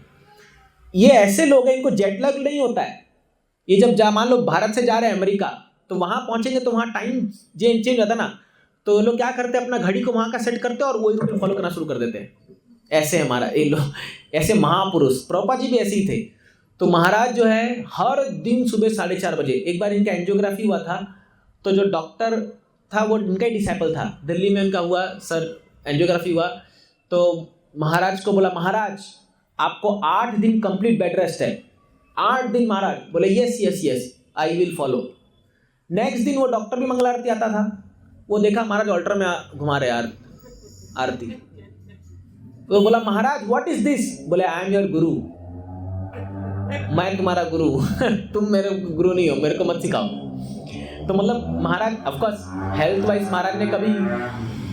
ये ऐसे लोग हैं, इनको जेट लैग नहीं होता है। ये जब मान लो भारत से जा रहे हैं अमेरिका, तो वहाँ पहुँचेंगे तो वहाँ टाइम चेंज होता ना, तो लोग क्या करते हैं, अपना घड़ी को वहाँ का सेट करते हैं और वही रूटीन फॉलो करना शुरू कर देते हैं। ऐसे हमारा ये लोग, ऐसे महापुरुष, प्रभुपाद जी भी ऐसे ही थे। तो महाराज जो है हर दिन सुबह 4:30 बजे, एक बार इनका एंजियोग्राफी हुआ था, तो जो डॉक्टर था वो इनका ही डिसाइपल था, दिल्ली में इनका हुआ, सर एंजियोग्राफी हुआ। तो महाराज को बोला, महाराज आपको 8 दिन कंप्लीट बेड रेस्ट है, 8 दिन। महाराज बोले yes I will follow. Next दिन वो डॉक्टर भी मंगल आरती आता था, वो देखा महाराज ऑल्टर में घुमा रहे आरती। तो बोला महाराज व्हाट इज दिस, बोले आई एम योर गुरु, मैं तुम्हारा गुरु तुम मेरे गुरु नहीं हो, मेरे को मत सिखाओ। तो मतलब महाराज ऑफकोर्स हेल्थ वाइज महाराज ने कभी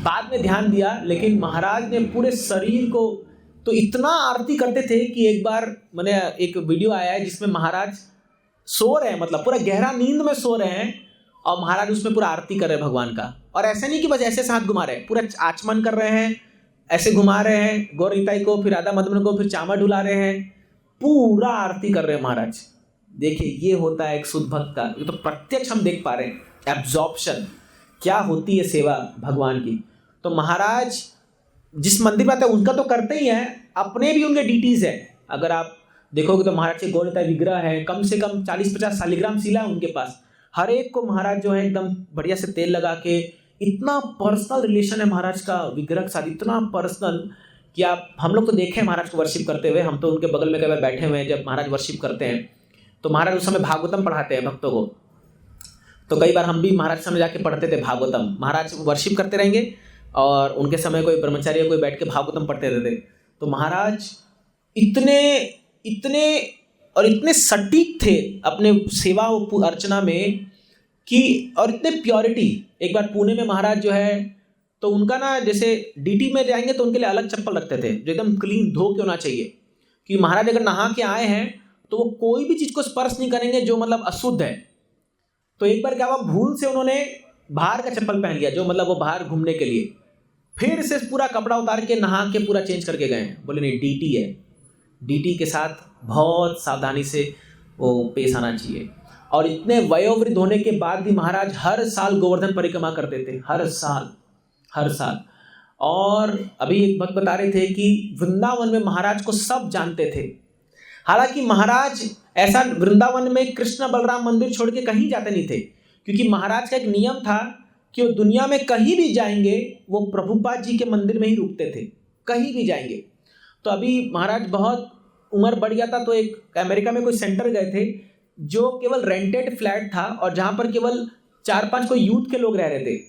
बाद में ध्यान दिया, लेकिन महाराज ने पूरे शरीर को तो इतना आरती करते थे कि एक बार मैंने एक वीडियो आया है जिसमें महाराज सो रहे हैं, मतलब पूरा गहरा नींद में सो रहे हैं, और महाराज उसमें पूरा आरती कर रहे हैं भगवान का। और ऐसे नहीं कि बस ऐसे साथ घुमा रहे हैं, पूरा आचमन कर रहे हैं, ऐसे घुमा रहे हैं गौर निताई को, फिर राधा मदन को, फिर चामा ढुला रहे हैं, पूरा आरती कर रहे हैं महाराज। देखिए ये होता है एक शुद्ध भक्त का, ये तो प्रत्यक्ष हम देख पा रहे हैं एब्जॉर्प्शन, क्या होती है सेवा भगवान की। तो महाराज जिस मंदिर में आते हैं उनका तो करते ही हैं, अपने भी उनके डीटीज है। अगर आप देखोगे तो महाराज के गौर निताई विग्रह है, कम से कम 40-50 शालिग्राम शिला है उनके पास। हर एक को महाराज जो है एकदम बढ़िया से तेल लगा के, इतना पर्सनल रिलेशन है महाराज का विग्रह के साथ, इतना पर्सनल कि आप, हम लोग तो देखे हैं महाराज को वर्शिप करते हुए, हम तो उनके बगल में कई बार बैठे हुए हैं जब महाराज वर्शिप करते हैं। तो महाराज उस समय भागवतम पढ़ाते हैं भक्तों को, तो कई बार हम भी महाराज सामने जाके पढ़ते थे भागवतम। महाराज वर्शिप करते रहेंगे और उनके समय कोई ब्रह्मचारी कोई बैठ के भागवतम पढ़ते रहते थे। तो महाराज इतने इतने और इतने सटीक थे अपने सेवा अर्चना में कि, और इतने प्योरिटी। एक बार पुणे में महाराज जो है तो उनका ना, जैसे डीटी में जाएंगे तो उनके लिए अलग चप्पल रखते थे जो एकदम क्लीन धो के होना चाहिए, कि महाराज अगर नहा के आए हैं तो वो कोई भी चीज़ को स्पर्श नहीं करेंगे जो मतलब अशुद्ध है। तो एक बार क्या हुआ, भूल से उन्होंने बाहर का चप्पल पहन लिया, जो मतलब वो बाहर घूमने के लिए, फिर से पूरा कपड़ा उतार के नहा के पूरा चेंज करके गए। बोले नहीं, डीटी है, डीटी के साथ बहुत सावधानी से वो पेश आना चाहिए। और इतने वयोवृद्ध होने के बाद भी महाराज हर साल गोवर्धन परिक्रमा करते थे, हर साल। और अभी एक भक्त बता रहे थे कि वृंदावन में महाराज को सब जानते थे। हालांकि महाराज ऐसा वृंदावन में कृष्ण बलराम मंदिर छोड़ के कहीं जाते नहीं थे, क्योंकि महाराज का एक नियम था कि वो दुनिया में कहीं भी जाएंगे वो प्रभुपाद जी के मंदिर में ही रुकते थे, कहीं भी जाएंगे। तो अभी महाराज बहुत उम्र बढ़ गया था, तो एक अमेरिका में कोई सेंटर गए थे जो केवल रेंटेड फ्लैट था और जहाँ पर केवल 4-5 कोई यूथ के लोग रह रहे थे।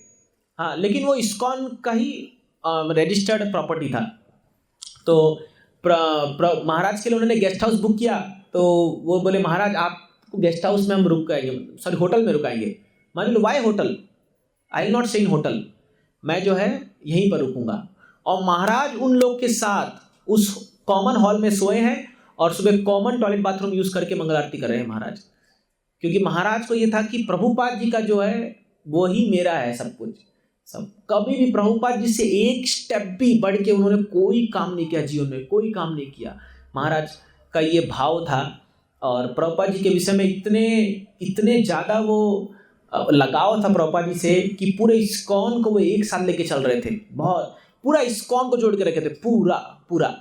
हाँ, लेकिन वो इस्कॉन का ही रजिस्टर्ड प्रॉपर्टी था। तो महाराज के लिए उन्होंने गेस्ट हाउस बुक किया। तो वो बोले महाराज आपको गेस्ट हाउस में हम होटल में रुकाएंगे। मान लो, why hotel, I will not stay in hotel, मैं जो है यहीं पर रुकूंगा। और महाराज उन लोग के साथ उस कॉमन हॉल में सोए हैं और सुबह कॉमन टॉयलेट बाथरूम यूज़ करके मंगल आरती कर रहे हैं महाराज। क्योंकि महाराज को ये था कि प्रभुपाद जी का जो है वो ही मेरा है सब कुछ, सब। कभी भी प्रभुपाद जी से एक स्टेप भी बढ़ के उन्होंने कोई काम नहीं किया, जीवन में कोई काम नहीं किया। महाराज का ये भाव था और प्रभुपाद जी के विषय में इतने ज़्यादा वो लगाव था प्रभुपाद जी से कि पूरे इस्कॉन को वो एक साथ लेके चल रहे थे, बहुत पूरा इस्कॉन को जोड़ के रखे थे, पूरा।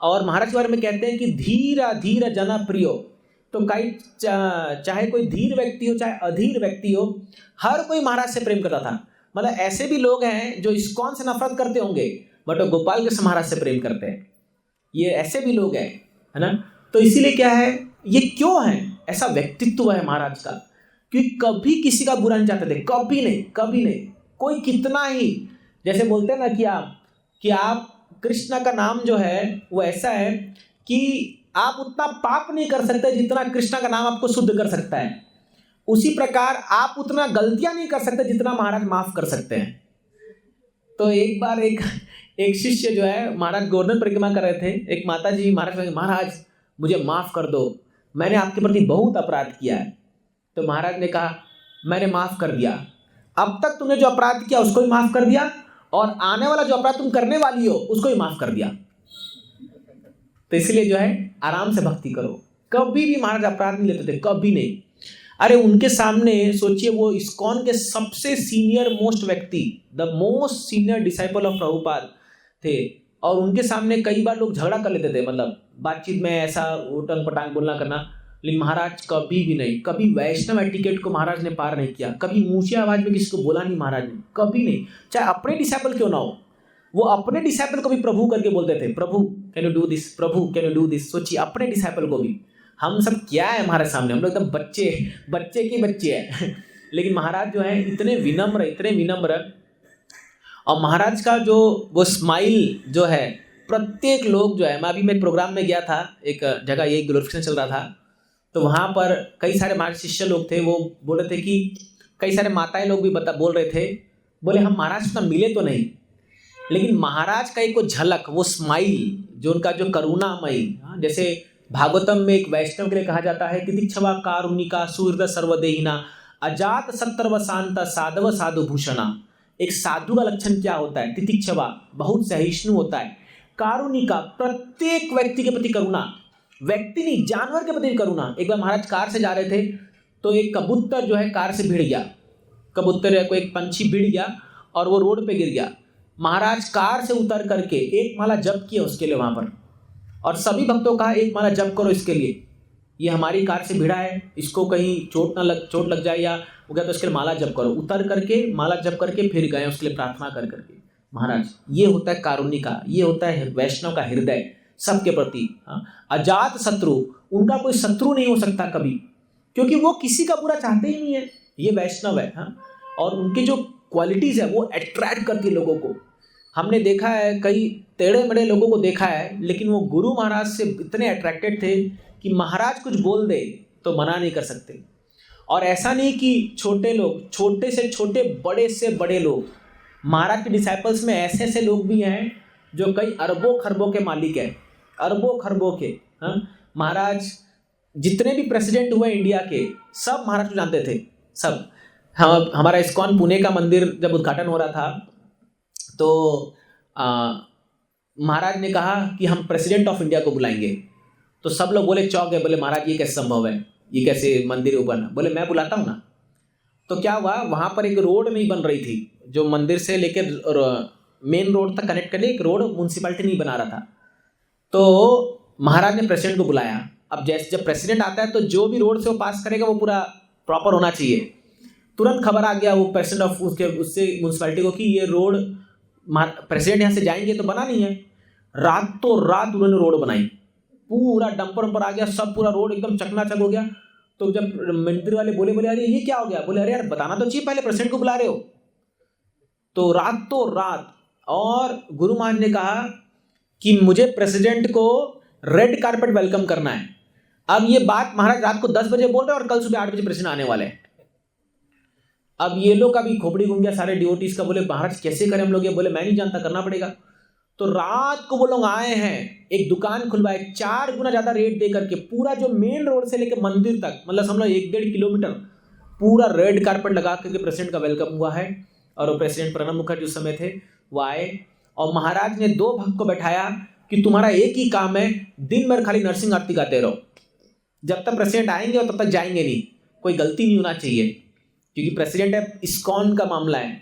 और महाराज के बारे में कहते हैं कि धीरा धीरा जना प्रियो। तो कई चाहे कोई धीर व्यक्ति हो चाहे अधीर व्यक्ति हो, हर कोई महाराज से प्रेम करता था। मतलब ऐसे भी लोग हैं जो इस्कॉन से नफरत करते होंगे बट वो गोपाल कृष्ण महाराज से प्रेम करते हैं, ये ऐसे भी लोग हैं, है ना। तो इसीलिए क्या है, ये क्यों है, ऐसा व्यक्तित्व है महाराज का, क्योंकि कभी किसी का बुरा नहीं चाहते थे, कभी नहीं। कोई कितना ही, जैसे बोलते हैं ना कि आप कृष्ण का नाम जो है वो ऐसा है कि आप उतना पाप नहीं कर सकते जितना कृष्ण का नाम आपको शुद्ध कर सकता है। उसी प्रकार आप उतना गलतियां नहीं कर सकते जितना महाराज माफ कर सकते हैं। तो एक बार एक शिष्य जो है, महाराज गोवर्धन परिक्रमा कर रहे थे, एक माता जी महाराज मुझे माफ कर दो, मैंने आपके प्रति बहुत अपराध किया है। तो महाराज ने कहा मैंने माफ कर दिया, अब तक तुमने जो अपराध किया उसको भी माफ कर दिया और आने वाला जो अपराध तुम करने वाली हो उसको भी माफ कर दिया। तो इसलिए जो है आराम से भक्ति करो। कभी भी महाराज अपराध नहीं लेते थे, कभी नहीं। अरे उनके सामने सोचिए, वो इस्कॉन के सबसे सीनियर मोस्ट व्यक्ति, the most senior disciple of Prabhupada थे, और उनके सामने कई बार लोग झगड़ा कर लेते थे, मतलब बातचीत में ऐसा उटंग पटांग बोलना करना। लेकिन महाराज कभी भी नहीं, कभी वैष्णव एटिकेट को महाराज ने पार नहीं किया, कभी ऊंची आवाज में किसी को बोला नहीं महाराज ने, कभी नहीं। चाहे अपने डिसाइपल क्यों ना हो, वो अपने डिसाइपल को भी प्रभु करके बोलते थे, Prabhu can you do this, Prabhu can you do this. सोचिए अपने डिसाइपल को भी। हम सब क्या है हमारे सामने, हम लोग एकदम बच्चे हैं लेकिन महाराज जो है इतने विनम्र। और महाराज का जो वो स्माइल जो है, प्रत्येक लोग जो है, मैं एक प्रोग्राम में गया था, एक जगह ये ग्लोरिफिकेशन चल रहा था, तो वहाँ पर कई सारे महाराज शिष्य लोग थे, वो बोल रहे थे कि कई सारे माताएं लोग भी बोल रहे थे, बोले हम महाराज से मिले तो नहीं, लेकिन महाराज का एक वो झलक, वो स्माइल, जो उनका जो करुणामयी, जैसे भागवतम में एक वैष्णव के लिए कहा जाता है, तितिक्षवा कारुणिका सुहृद सर्वदेहिना अजात सत्तर्व शांत साधव साधु भूषणा। एक साधु का लक्षण क्या होता है? तितिक्षवा, बहुत सहिष्णु होता है। कारुणिका, प्रत्येक व्यक्ति के प्रति करुणा, व्यक्ति नहीं जानवर के प्रति करुणा। एक बार महाराज कार से जा रहे थे तो एक कबूतर जो है कार से भिड़ गया, कबूतर को एक पंछी भिड़ गया और वो रोड पे गिर गया। महाराज कार से उतर करके एक माला जप किया उसके लिए वहाँ पर, और सभी भक्तों कहा एक माला जप करो इसके लिए, ये हमारी कार से भिड़ा है, इसको कहीं चोट लग जाए या हो गया तो इसके लिए माला जप करो। उतर करके माला जप करके फिर गए उसके लिए प्रार्थना कर करके। महाराज ये होता है कारुणिका, ये होता है वैष्णव का हृदय सबके प्रति। अजात शत्रु, उनका कोई शत्रु नहीं हो सकता कभी, क्योंकि वो किसी का बुरा चाहते ही नहीं है, ये वैष्णव है। और उनकी जो क्वालिटीज़ है वो अट्रैक्ट करती है लोगों को। हमने देखा है कई टेढ़े मेढ़े लोगों को देखा है, लेकिन वो गुरु महाराज से इतने अट्रैक्टेड थे कि महाराज कुछ बोल दे तो मना नहीं कर सकते। और ऐसा नहीं कि छोटे लोग, छोटे से छोटे, बड़े से बड़े लोग, महाराज के डिसाइपल्स में ऐसे ऐसे लोग भी हैं जो कई अरबों खरबों के मालिक हैं, अरबों खरबों के। हाँ, महाराज जितने भी प्रेसिडेंट हुए इंडिया के, सब महाराज को जानते थे, सब। हमारा इस्कॉन पुणे का मंदिर जब उद्घाटन हो रहा था तो महाराज ने कहा कि हम प्रेसिडेंट ऑफ इंडिया को बुलाएंगे। तो सब लोग बोले, चौंक गए, बोले महाराज ये कैसे संभव है, ये कैसे मंदिर बना? बोले मैं बुलाता हूँ ना। तो क्या हुआ, वहाँ पर एक रोड नहीं बन रही थी, जो मंदिर से लेकर मेन रोड तक कनेक्ट करने एक रोड म्यूनसिपैलिटी नहीं बना रहा था। तो महाराज ने प्रेसिडेंट को बुलाया। अब जैसे जब प्रेसिडेंट आता है तो जो भी रोड से वो पास करेगा वो पूरा प्रॉपर होना चाहिए। तुरंत खबर आ गया वो प्रेसिडेंट ऑफ उससे म्यूनसिपैलिटी को कि ये रोड प्रेसिडेंट यहाँ से जाएंगे तो बना नहीं है। रातों रात उन्होंने रोड बनाई, पूरा डंपर वंपर आ गया, सब पूरा रोड एकदम चकनाचक हो गया। तो जब मंदिर वाले बोले अरे ये क्या हो गया? बोले अरे यार बताना तो चाहिए, पहले प्रेसिडेंट को बुला रहे हो। तो रातों रात, और गुरु महाराज ने कहा कि मुझे प्रेसिडेंट को रेड कारपेट वेलकम करना है। अब ये बात महाराज रात को 10 बजे बोल रहे हैं और कल सुबह 8 बजे प्रेसिडेंट आने वाले हैं। अब ये लोग अभी खोपड़ी घूम गया सारे डिवोटीज का। बोले महाराज कैसे करें हम लोग ये? बोले मैं नहीं जानता, करना पड़ेगा। तो रात को वो लोग आए हैं, एक दुकान खुलवाए, 4 गुना ज्यादा रेट दे करके, पूरा जो मेन रोड से लेकर मंदिर तक, मतलब समझ लो 1-1.5 किलोमीटर पूरा रेड कारपेट लगा करके प्रेसिडेंट का वेलकम हुआ है। और वो प्रेसिडेंट प्रणब मुखर्जी उस समय थे, वो आए और महाराज ने 2 भक्त को बैठाया कि तुम्हारा एक ही काम है, दिन भर खाली नरसिंह आरती गाते रहो, जब तक प्रेसिडेंट आएंगे और तब तक जाएंगे नहीं, कोई गलती नहीं होना चाहिए, क्योंकि प्रेसिडेंट है, इस्कॉन का मामला है।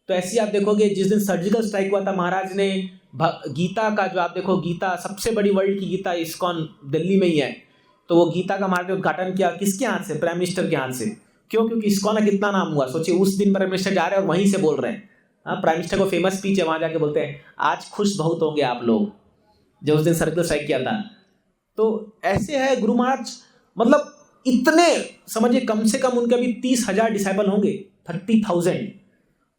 तो ऐसे ही आप देखोगे जिस दिन सर्जिकल स्ट्राइक हुआ था, महाराज ने गीता का, जो आप देखो गीता सबसे बड़ी वर्ल्ड की गीता इस्कॉन दिल्ली में ही है, तो वो गीता का महाराज ने उद्घाटन किया किसके हाथ से? प्राइम मिनिस्टर के हाथ से। क्यों? क्योंकि इस्कॉन का कितना नाम हुआ। सोचिए उस दिन प्राइम मिनिस्टर जा रहे हैं और वहीं से बोल रहे हैं। हाँ, प्राइम मिनिस्टर को फेमस स्पीच है, वहाँ जाके बोलते हैं आज खुश बहुत होंगे आप लोग, जो उस दिन सर्जिकल स्ट्राइक किया था। तो ऐसे है गुरु महाराज, मतलब इतने समझिए, कम से कम उनके अभी 30,000 डिसाइपल होंगे, 30,000।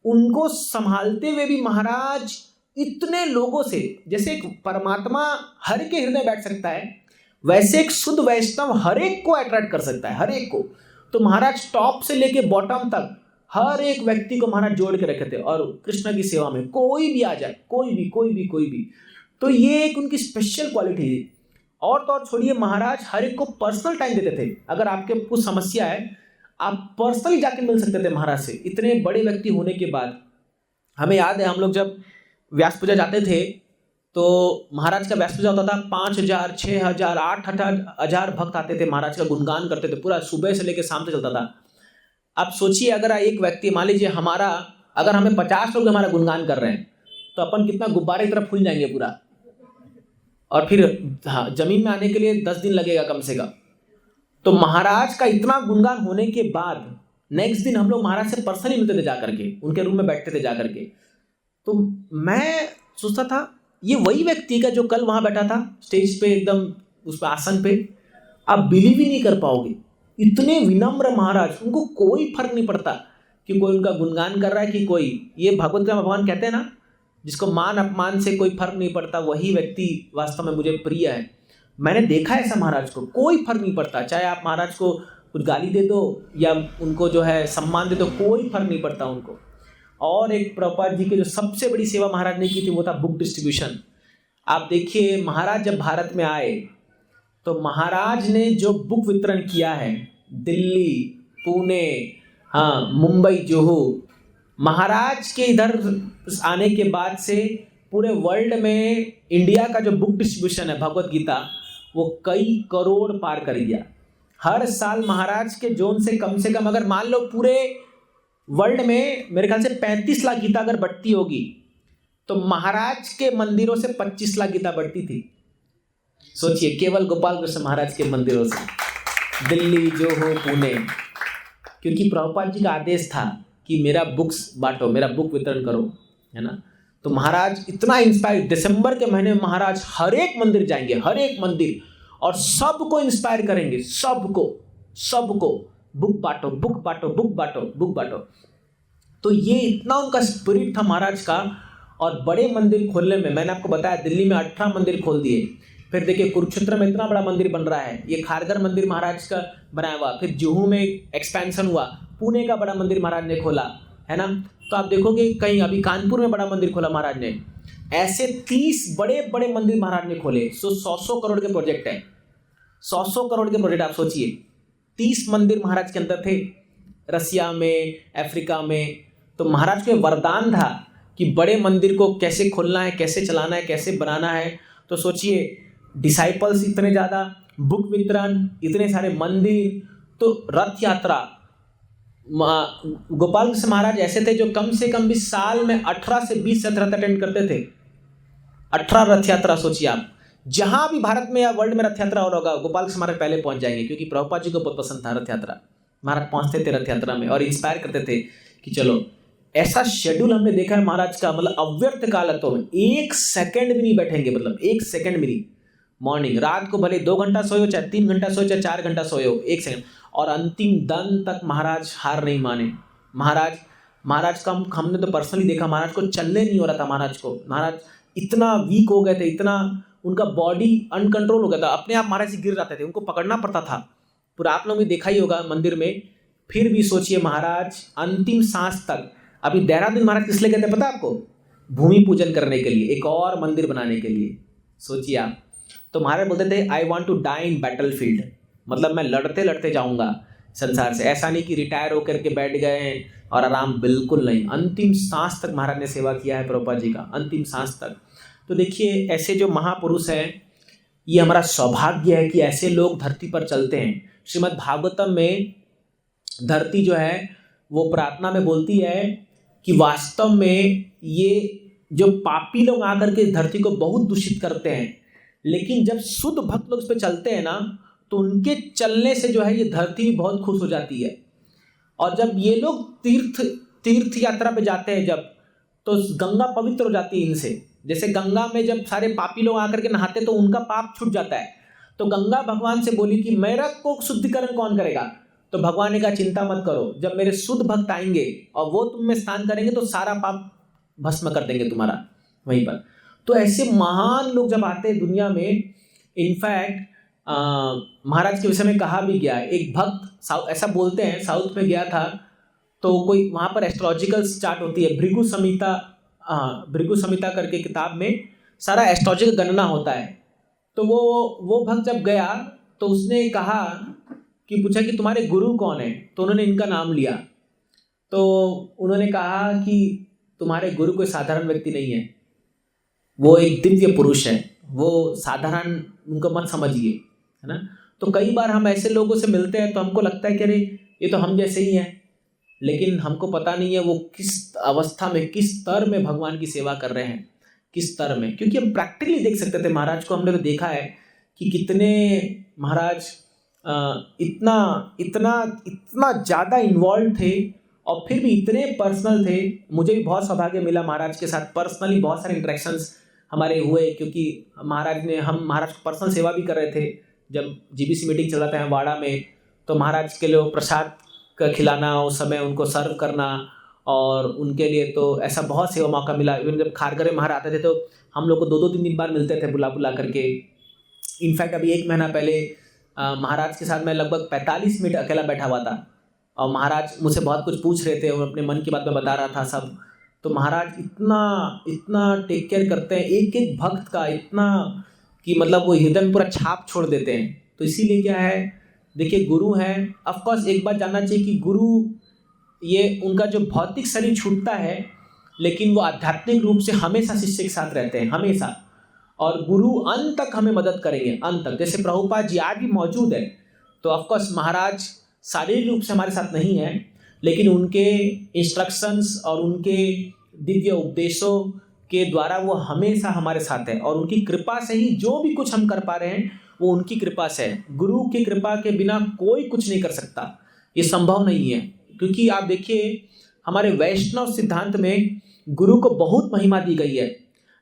उनको संभालते हुए भी महाराज इतने लोगों से, जैसे एक परमात्मा हर के हृदय बैठ सकता है, वैसे एक शुद्ध वैष्णव हर एक को अट्रैक्ट कर सकता है, हर एक को। तो महाराज टॉप से लेके बॉटम तक हर एक व्यक्ति को महाराज जोड़ के रखे थे। और कृष्ण की सेवा में कोई भी आ जाए, कोई भी, तो ये एक उनकी स्पेशल क्वालिटी है। और तो और छोड़िए, महाराज हर एक को पर्सनल टाइम देते थे। अगर आपके कुछ समस्या है, आप पर्सनली जाके मिल सकते थे महाराज से। इतने बड़े व्यक्ति होने के बाद हमें याद है, हम लोग जब व्यास पूजा जाते थे तो महाराज का व्यास पूजा होता था, 5,000, 6,000, 8,000 भक्त आते थे, महाराज का गुणगान करते थे, पूरा सुबह से लेकर शाम तक चलता था। अब सोचिए, अगर एक व्यक्ति, मान लीजिए अगर हमें 50 लोग हमारा गुणगान कर रहे हैं, तो अपन कितना गुब्बारे की तरफ फूल जाएंगे पूरा। और फिर हाँ, जमीन में आने के लिए 10 दिन लगेगा कम से कम। तो महाराज का इतना गुणगान होने के बाद नेक्स्ट दिन हम लोग महाराज से पर्सनली मिलते थे जाकर के, उनके रूम में बैठते थे जाकर के। तो मैं सोचता था ये वही व्यक्ति का जो कल वहां बैठा था स्टेज पे, एकदम उस आसन पे। आप बिलीव ही नहीं कर पाओगे, इतने विनम्र महाराज, उनको कोई फर्क नहीं पड़ता कि कोई उनका गुणगान कर रहा है कि कोई, ये भगवत भगवान कहते हैं ना, जिसको मान अपमान से कोई फर्क नहीं पड़ता, वही व्यक्ति वास्तव में मुझे प्रिय है। मैंने देखा है ऐसा महाराज को, कोई फर्क नहीं पड़ता, चाहे आप महाराज को कुछ गाली दे दो या उनको जो है सम्मान दे दो, कोई फर्क नहीं पड़ता उनको। और एक प्रभुपाद जी की जो सबसे बड़ी सेवा महाराज ने की थी वो था बुक डिस्ट्रीब्यूशन। आप देखिए, महाराज जब भारत में आए तो महाराज ने जो बुक वितरण किया है, दिल्ली, पुणे, हाँ, मुंबई, जुहू, महाराज के इधर आने के बाद से पूरे वर्ल्ड में इंडिया का जो बुक डिस्ट्रीब्यूशन है भगवत गीता, वो कई करोड़ पार कर गया। हर साल महाराज के जोन से कम अगर मान लो पूरे वर्ल्ड में मेरे ख्याल से 35 लाख गीता अगर बढ़ती होगी, तो महाराज के मंदिरों से 25 लाख गीता बढ़ती थी। सोचिए, केवल गोपाल कृष्ण महाराज के मंदिरों से, दिल्ली, जोहू, पुणे, क्योंकि प्रभुपाद जी का आदेश था कि मेरा बुक्स बांटो, मेरा बुक वितरण करो, है ना। तो महाराज इतना इंस्पायर, दिसंबर के महीने में महाराज हर एक मंदिर जाएंगे, हर एक मंदिर, और सबको इंस्पायर करेंगे, सबको बुक बांटो, बुक बांटो, बुक बांटो, बुक बांटो। तो ये इतना उनका स्पिरिट था महाराज का। और बड़े मंदिर खोलने में मैंने आपको बताया दिल्ली में 18 मंदिर खोल दिए। फिर देखिए कुरुक्षेत्र में इतना बड़ा मंदिर बन रहा है, ये खारघर मंदिर महाराज का बनाया हुआ। फिर जुहू में एक्सपेंशन हुआ, पुणे का बड़ा मंदिर महाराज ने खोला, है ना। तो आप देखोगे कहीं अभी कानपुर में बड़ा मंदिर खोला महाराज ने। ऐसे 30 बड़े बड़े मंदिर महाराज ने खोले। 100 करोड़ के प्रोजेक्ट है, 100 करोड़ के प्रोजेक्ट। आप सोचिए 30 मंदिर महाराज के अंदर थे, रसिया में, अफ्रीका में। तो महाराज के वरदान था कि बड़े मंदिर को कैसे खोलना है, कैसे चलाना है, कैसे बनाना है। तो सोचिए डिसाइपल्स इतने ज़्यादा, बुक वितरण, इतने सारे मंदिर, तो रथ यात्रा। गोपाल कृष्ण महाराज ऐसे थे जो कम से कम भी साल में 18 से 20 रथ अटेंड करते थे। 18 रथ यात्रा सोचिए आप। जहां भी भारत में या वर्ल्ड में रथ यात्रा हो रहा होगा, गोपाल कृष्ण महाराज पहले पहुंच जाएंगे, क्योंकि प्रभुपाद जी को बहुत पसंद था रथ यात्रा। महाराज पहुंचते थे रथ यात्रा में और इंस्पायर करते थे कि चलो। ऐसा शेड्यूल हमने देखा है महाराज का, मतलब अव्यर्थ कालत्व में 1 सेकंड भी नहीं बैठेंगे, मतलब 1 सेकंड भी नहीं। मॉर्निंग, रात को भले 2 घंटा सोए हो, चाहे 3 घंटा सोए, चाहे 4 घंटा सोए हो, 1 सेकंड। और अंतिम दम तक महाराज हार नहीं माने। महाराज का हमने तो पर्सनली देखा, महाराज को चलने नहीं हो रहा था। महाराज इतना वीक हो गए थे, इतना उनका बॉडी अनकंट्रोल हो गया था, अपने आप महाराज जी गिर जाते थे, उनको पकड़ना पड़ता था पूरा। आप लोग ने देखा ही होगा मंदिर में। फिर भी सोचिए महाराज अंतिम सांस तक। अभी देहरादून महाराज किस लिए गए थे पता है आपको? भूमि पूजन करने के लिए, एक और मंदिर बनाने के लिए। सोचिए आप। तो महाराज बोलते थे I want to die in battle field, मतलब मैं लड़ते लड़ते जाऊंगा संसार से। ऐसा नहीं कि रिटायर होकर के बैठ गए और आराम, बिल्कुल नहीं। अंतिम सांस तक महाराज ने सेवा किया है प्रभुपाद जी का, अंतिम सांस तक। तो देखिए ऐसे जो महापुरुष हैं, ये हमारा सौभाग्य है कि ऐसे लोग धरती पर चलते हैं। श्रीमद् भागवतम में धरती जो है वो प्रार्थना में बोलती है कि वास्तव में ये जो पापी लोग आकर के धरती को बहुत दूषित करते हैं, लेकिन जब शुद्ध भक्त लोग उस पर चलते हैं ना, तो उनके चलने से जो है ये धरती बहुत खुश हो जाती है। और जब ये लोग तीर्थ यात्रा पे जाते हैं जब, तो गंगा पवित्र हो जाती है इनसे। जैसे गंगा में जब सारे पापी लोग आकर के नहाते तो उनका पाप छूट जाता है। तो गंगा भगवान से बोली कि मेरा को शुद्धिकरण कौन करेगा? तो भगवान ने कहा चिंता मत करो, जब मेरे शुद्ध भक्त आएंगे और वो तुम में स्नान करेंगे तो सारा पाप भस्म कर देंगे तुम्हारा वहीं पर। तो ऐसे महान लोग जब आते हैं दुनिया में, इनफैक्ट महाराज के विषय में कहा भी गया है। एक भक्त ऐसा बोलते हैं, साउथ में गया था, तो कोई वहाँ पर एस्ट्रोलॉजिकल चार्ट होती है, भृगु संहिता करके किताब में सारा एस्ट्रोलॉजिकल गणना होता है। तो वो भक्त जब गया तो उसने कहा कि पूछा कि तुम्हारे गुरु कौन है? तो उन्होंने इनका नाम लिया। तो उन्होंने कहा कि तुम्हारे गुरु कोई साधारण व्यक्ति नहीं है, वो एक दिव्य पुरुष है, वो साधारण उनको मत समझिए, है ना। तो कई बार हम ऐसे लोगों से मिलते हैं तो हमको लगता है कि अरे ये तो हम जैसे ही हैं, लेकिन हमको पता नहीं है वो किस अवस्था में, किस स्तर में भगवान की सेवा कर रहे हैं, किस स्तर में। क्योंकि हम प्रैक्टिकली देख सकते थे महाराज को, हमने तो देखा है कि कितने महाराज इतना ज़्यादा इन्वॉल्व थे और फिर भी इतने पर्सनल थे। मुझे भी बहुत सौभाग्य मिला महाराज के साथ पर्सनली, बहुत सारे इंटरेक्शंस हमारे हुए, क्योंकि हम महाराज को पर्सनल सेवा भी कर रहे थे। जब जीबीसी मीटिंग चल रहा था वाड़ा में, तो महाराज के लिए प्रसाद का खिलाना, उस समय उनको सर्व करना, और उनके लिए तो ऐसा बहुत सेवा मौका मिला। इवन जब खारघर में महाराज आते थे तो हम लोग को 2-2 3 बार मिलते थे बुला करके। इनफैक्ट अभी 1 महीना पहले महाराज के साथ मैं लगभग 45 मिनट अकेला बैठा हुआ था और महाराज मुझसे बहुत कुछ पूछ रहे थे और अपने मन की बात में बता रहा था सब। तो महाराज इतना टेक केयर करते हैं एक एक भक्त का, इतना कि मतलब वो हृदय में पूरा छाप छोड़ देते हैं। तो इसीलिए क्या है, देखिए गुरु हैं, ऑफकोर्स एक बात जानना चाहिए कि गुरु, ये उनका जो भौतिक शरीर छूटता है, लेकिन वो आध्यात्मिक रूप से हमेशा शिष्य के साथ रहते हैं, हमेशा। और गुरु अंत तक हमें मदद करेंगे, अंत तक। जैसे प्रभुपाद जी आज भी मौजूद है, तो ऑफकोर्स महाराज शारीरिक रूप से हमारे साथ नहीं है, लेकिन उनके इंस्ट्रक्शंस और उनके दिव्य उपदेशों के द्वारा वो हमेशा हमारे साथ है। और उनकी कृपा से ही जो भी कुछ हम कर पा रहे हैं वो उनकी कृपा से है। गुरु की कृपा के बिना कोई कुछ नहीं कर सकता, ये संभव नहीं है। क्योंकि आप देखिए हमारे वैष्णव सिद्धांत में गुरु को बहुत महिमा दी गई है।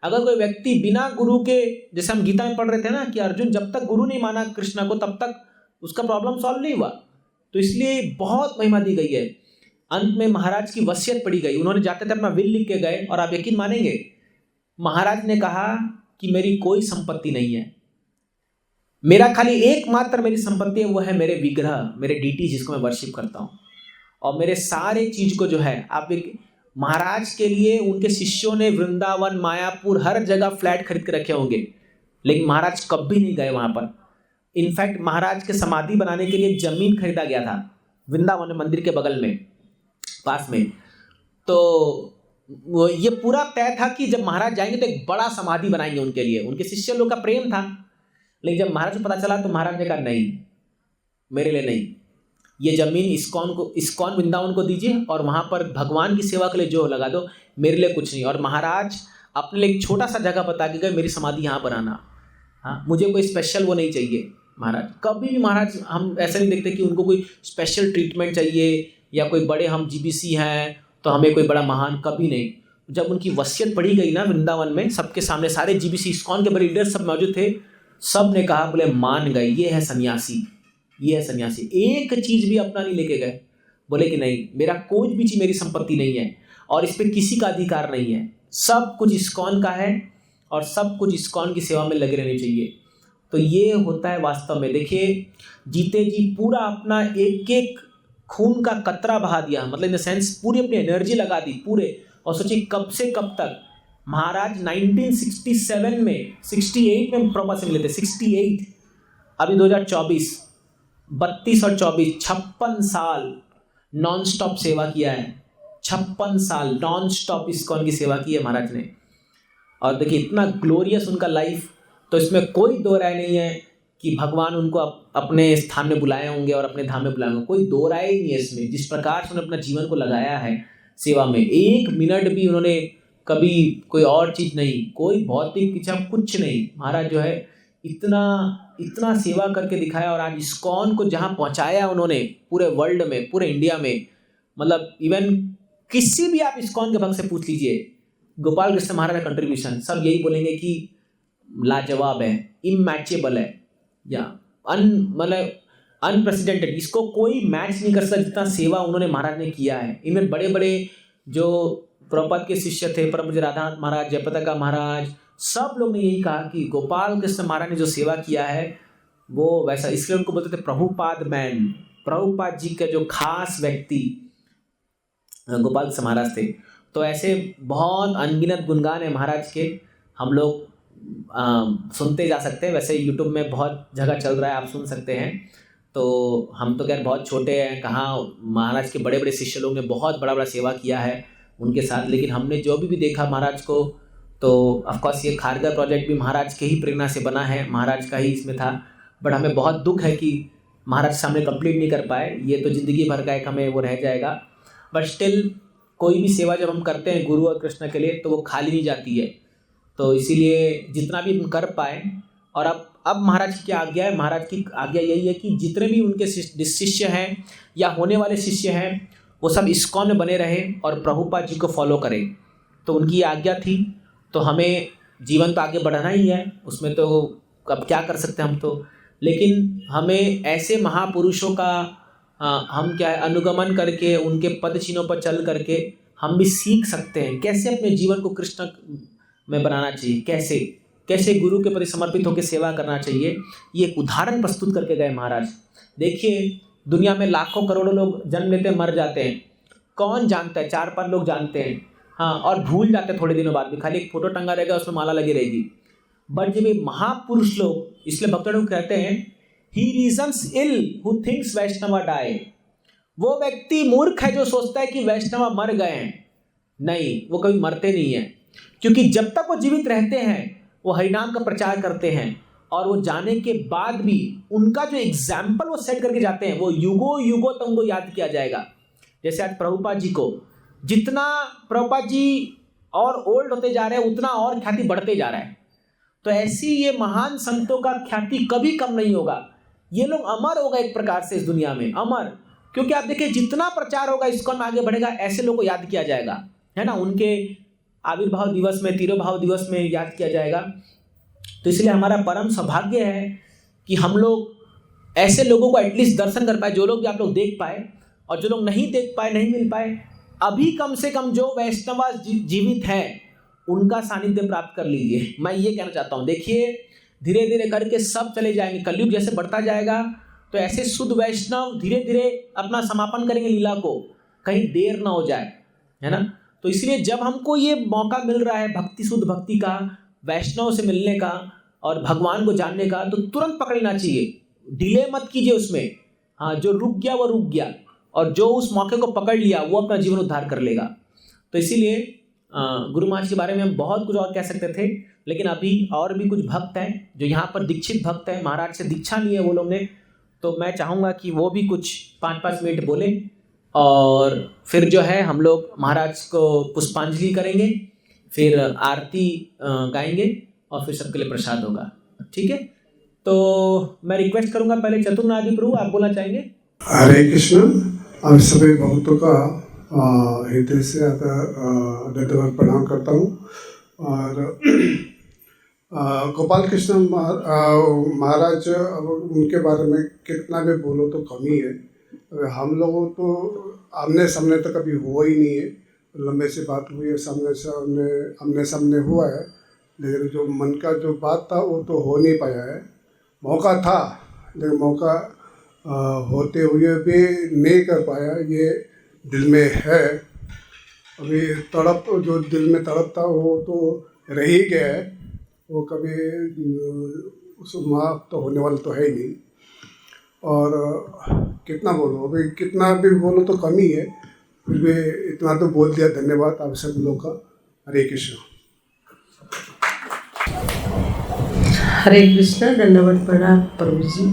अगर कोई व्यक्ति बिना गुरु के, जैसे हम गीता में पढ़ रहे थे ना कि अर्जुन जब तक गुरु नहीं माना कृष्ण को तब तक उसका प्रॉब्लम सॉल्व नहीं हुआ, तो इसलिए बहुत महिमा दी गई है। अंत में महाराज की वसीयत पड़ी गई, उन्होंने जाते थे अपना विल लिख के गए, और आप यकीन मानेंगे महाराज ने कहा कि मेरी कोई संपत्ति नहीं है, मेरा खाली एकमात्र मेरी संपत्ति है वो है मेरे विग्रह, मेरे डीटी जिसको मैं वर्शिप करता हूँ, और मेरे सारे चीज को जो है आप एक महाराज के लिए उनके शिष्यों ने वृंदावन, मायापुर, हर जगह फ्लैट खरीद के रखे होंगे, लेकिन महाराज कभी नहीं गए वहां पर। इनफैक्ट महाराज के समाधि बनाने के लिए जमीन खरीदा गया था वृंदावन मंदिर के बगल में, पास में। तो ये पूरा तय था कि जब महाराज जाएंगे तो एक बड़ा समाधि बनाएंगे उनके लिए, उनके शिष्य लोग का प्रेम था। लेकिन जब महाराज को पता चला तो महाराज ने कहा नहीं, मेरे लिए नहीं, ये जमीन इस्कॉन वृंदावन को दीजिए और वहाँ पर भगवान की सेवा के लिए जो लगा दो, मेरे लिए कुछ नहीं। और महाराज अपने लिए एक छोटा सा जगह बता के गए, मेरी समाधि यहाँ बनाना, हाँ, मुझे कोई स्पेशल वो नहीं चाहिए। महाराज कभी भी, महाराज हम ऐसा नहीं देखते कि उनको कोई स्पेशल ट्रीटमेंट चाहिए या कोई बड़े हम जीबीसी हैं तो हमें कोई बड़ा महान, कभी नहीं। जब उनकी वसीयत पढ़ी गई ना वृंदावन में, सबके सामने सारे जीबीसी इस्कॉन के बड़े लीडर सब मौजूद थे, सब ने कहा, बोले मान गए, ये है सन्यासी, ये है सन्यासी, एक चीज भी अपना नहीं लेके गए। बोले कि नहीं, मेरा कोई भी चीज मेरी संपत्ति नहीं है और इस पर किसी का अधिकार नहीं है, सब कुछ इस्कॉन का है और सब कुछ इस्कॉन की सेवा में लगे रहने चाहिए। तो ये होता है वास्तव में। देखिए जीते जी पूरा अपना एक एक खून का कतरा बहा दिया, मतलब इन द सेंस पूरी अपनी एनर्जी लगा दी पूरे, और सोचिए कब से कब तक। महाराज 1967 में 68 में प्रभुपाद से मिले थे, 68, अभी 2024, 32 और 24, 56 साल नॉन स्टॉप सेवा किया है, 56 साल नॉन स्टॉप इस्कॉन की सेवा की है महाराज ने। और देखिए इतना ग्लोरियस उनका लाइफ, तो इसमें कोई दो राय नहीं है कि भगवान उनको अपने स्थान में बुलाए होंगे और अपने धाम में बुलाए होंगे, कोई दो राय ही नहीं है इसमें। जिस प्रकार से उन्होंने अपना जीवन को लगाया है सेवा में, एक मिनट भी उन्होंने कभी कोई और चीज़ नहीं, कोई भौतिक इच्छा, कुछ नहीं। महाराज जो है इतना सेवा करके दिखाया, और आज इस्कॉन को जहाँ पहुँचाया उन्होंने पूरे वर्ल्ड में, पूरे इंडिया में, मतलब इवन किसी भी आप इस्कॉन के भक्त से पूछ लीजिए, गोपाल कृष्ण महाराज का कंट्रीब्यूशन, सब यही बोलेंगे कि लाजवाब है, इमैचेबल है, या मतलब अनप्रेसिडेंटेड, इसको कोई मैच नहीं कर सकता जितना सेवा उन्होंने महाराज ने किया है। इनमें बड़े बड़े जो प्रभुपाद के शिष्य थे, परम पूज्य राधानाथ महाराज, जयप्रदा महाराज, सब लोग ने यही कहा कि गोपाल कृष्ण महाराज ने जो सेवा किया है वो वैसा, इसलिए उनको बोलते थे प्रभुपाद मैन। प्रभुपाद जी के जो खास व्यक्ति गोपाल कृष्ण महाराज थे। तो ऐसे बहुत अनगिनत गुणगान है महाराज के, हम लोग सुनते जा सकते हैं। वैसे यूट्यूब में बहुत जगह चल रहा है, आप सुन सकते हैं। तो हम तो खैर बहुत छोटे हैं, कहाँ महाराज के बड़े बड़े शिष्य लोग ने बहुत बड़ा बड़ा सेवा किया है उनके साथ, लेकिन हमने जो भी देखा महाराज को, तो ऑफकोर्स ये खारगर प्रोजेक्ट भी महाराज के ही प्रेरणा से बना है, महाराज का ही इसमें था। बट हमें बहुत दुख है कि महाराज सामने कंप्लीट नहीं कर पाए, ये तो ज़िंदगी भर का एक हमें वो रह जाएगा। बट स्टिल कोई भी सेवा जब हम करते हैं गुरु और कृष्ण के लिए, तो वो खाली नहीं जाती है। तो इसीलिए जितना भी हम कर पाए, और अब महाराज की क्या आज्ञा है, महाराज की आज्ञा यही है कि जितने भी उनके शिष्य हैं या होने वाले शिष्य हैं, वो सब इस्कॉन में बने रहे और प्रभुपाद जी को फॉलो करें। तो उनकी आज्ञा थी, तो हमें जीवन तो आगे बढ़ाना ही है, उसमें तो अब क्या कर सकते हैं हम तो। लेकिन हमें ऐसे महापुरुषों का हम क्या है अनुगमन करके, उनके पद चिन्हों पर चल करके हम भी सीख सकते हैं कैसे अपने जीवन को कृष्ण में बनाना चाहिए, कैसे गुरु के प्रति समर्पित होकर सेवा करना चाहिए। ये एक उदाहरण प्रस्तुत करके गए महाराज। देखिए दुनिया में लाखों करोड़ों लोग जन्म लेते हैं, मर जाते हैं, कौन जानता है, 4-5 लोग जानते हैं, हाँ, और भूल जाते हैं थोड़े दिनों बाद भी, खाली एक फोटो टंगा रहेगा, उसमें माला लगी रहेगी। बट जब ये महापुरुष लोग, इसलिए भक्त लोग कहते हैं he reasons ill who thinks Vaishnav die, वो व्यक्ति मूर्ख है जो सोचता है कि वैष्णव मर गए हैं। नहीं, वो कभी मरते नहीं है, क्योंकि जब तक वो जीवित रहते हैं वो हरिनाम का प्रचार करते हैं, और वो जाने के बाद भी उनका जो एग्जाम्पल वो सेट करके जाते हैं वो युगों युगों तक उनको याद किया जाएगा। जैसे आज प्रभुपाद जी को, जितना प्रभुपाद जी और ओल्ड होते जा रहे हैं उतना और ख्याति बढ़ते जा रहा है। तो ऐसी ये महान संतों का ख्याति कभी कम नहीं होगा, ये लोग अमर होगा एक प्रकार से इस दुनिया में, अमर। क्योंकि आप देखिए जितना प्रचार होगा इस्कॉन में आगे बढ़ेगा, ऐसे लोगों को याद किया जाएगा, है ना, उनके आविर्भाव दिवस में, तिरोभाव दिवस में याद किया जाएगा। तो इसलिए हमारा परम सौभाग्य है कि हम लोग ऐसे लोगों को एटलीस्ट दर्शन कर पाए, जो लोग भी आप लोग देख पाए, और जो लोग नहीं देख पाए, नहीं मिल पाए, अभी कम से कम जो वैष्णव जीवित हैं उनका सानिध्य प्राप्त कर लीजिए। मैं ये कहना चाहता हूँ। देखिए धीरे धीरे करके सब चले जाएंगे, कलयुग जैसे बढ़ता जाएगा तो ऐसे शुद्ध वैष्णव धीरे धीरे अपना समापन करेंगे लीला को, कहीं देर ना हो जाए, है ना। तो इसलिए जब हमको ये मौका मिल रहा है भक्ति, शुद्ध भक्ति का, वैष्णव से मिलने का और भगवान को जानने का, तो तुरंत पकड़ लेना चाहिए, डिले मत कीजिए उसमें। हाँ, जो रुक गया वो रुक गया, और जो उस मौके को पकड़ लिया वो अपना जीवन उद्धार कर लेगा। तो इसीलिए गुरु महाराज के बारे में हम बहुत कुछ और कह सकते थे, लेकिन अभी और भी कुछ भक्त हैं जो यहाँ पर दीक्षित भक्त हैं, महाराज से दीक्षा ली है वो लोग ने, तो मैं चाहूँगा कि वो भी कुछ 5-5 मिनट बोलें, और फिर जो है हम लोग महाराज को पुष्पांजलि करेंगे, फिर आरती गाएंगे और फिर सबके लिए प्रसाद होगा। ठीक है, तो मैं रिक्वेस्ट करूँगा पहले चतुर्नादि प्रभु, आप बोलना चाहेंगे? हरे कृष्ण। आप सभी भक्तों का हृदय से दंडवत प्रणाम करता हूँ। और गोपाल कृष्ण महाराज, उनके बारे में कितना भी बोलो तो कम ही है। हम लोगों तो आमने सामने तो कभी हुआ ही नहीं है, लंबे से बात हुई है, आमने सामने हुआ है, लेकिन जो मन का जो बात था वो तो हो नहीं पाया है। मौका था लेकिन मौका होते हुए भी नहीं कर पाया, ये दिल में है। अभी तड़प, जो दिल में तड़प था वो तो रह ही गया है, वो कभी उस माफ तो होने वाला तो है ही नहीं। और कितना बोलो, अभी कितना भी बोलो तो कम ही है, फिर भी इतना तो बोल दिया। धन्यवाद आप सब लोगों का। हरे कृष्ण। हरे कृष्ण। दंडवत प्रणाम प्रभु जी।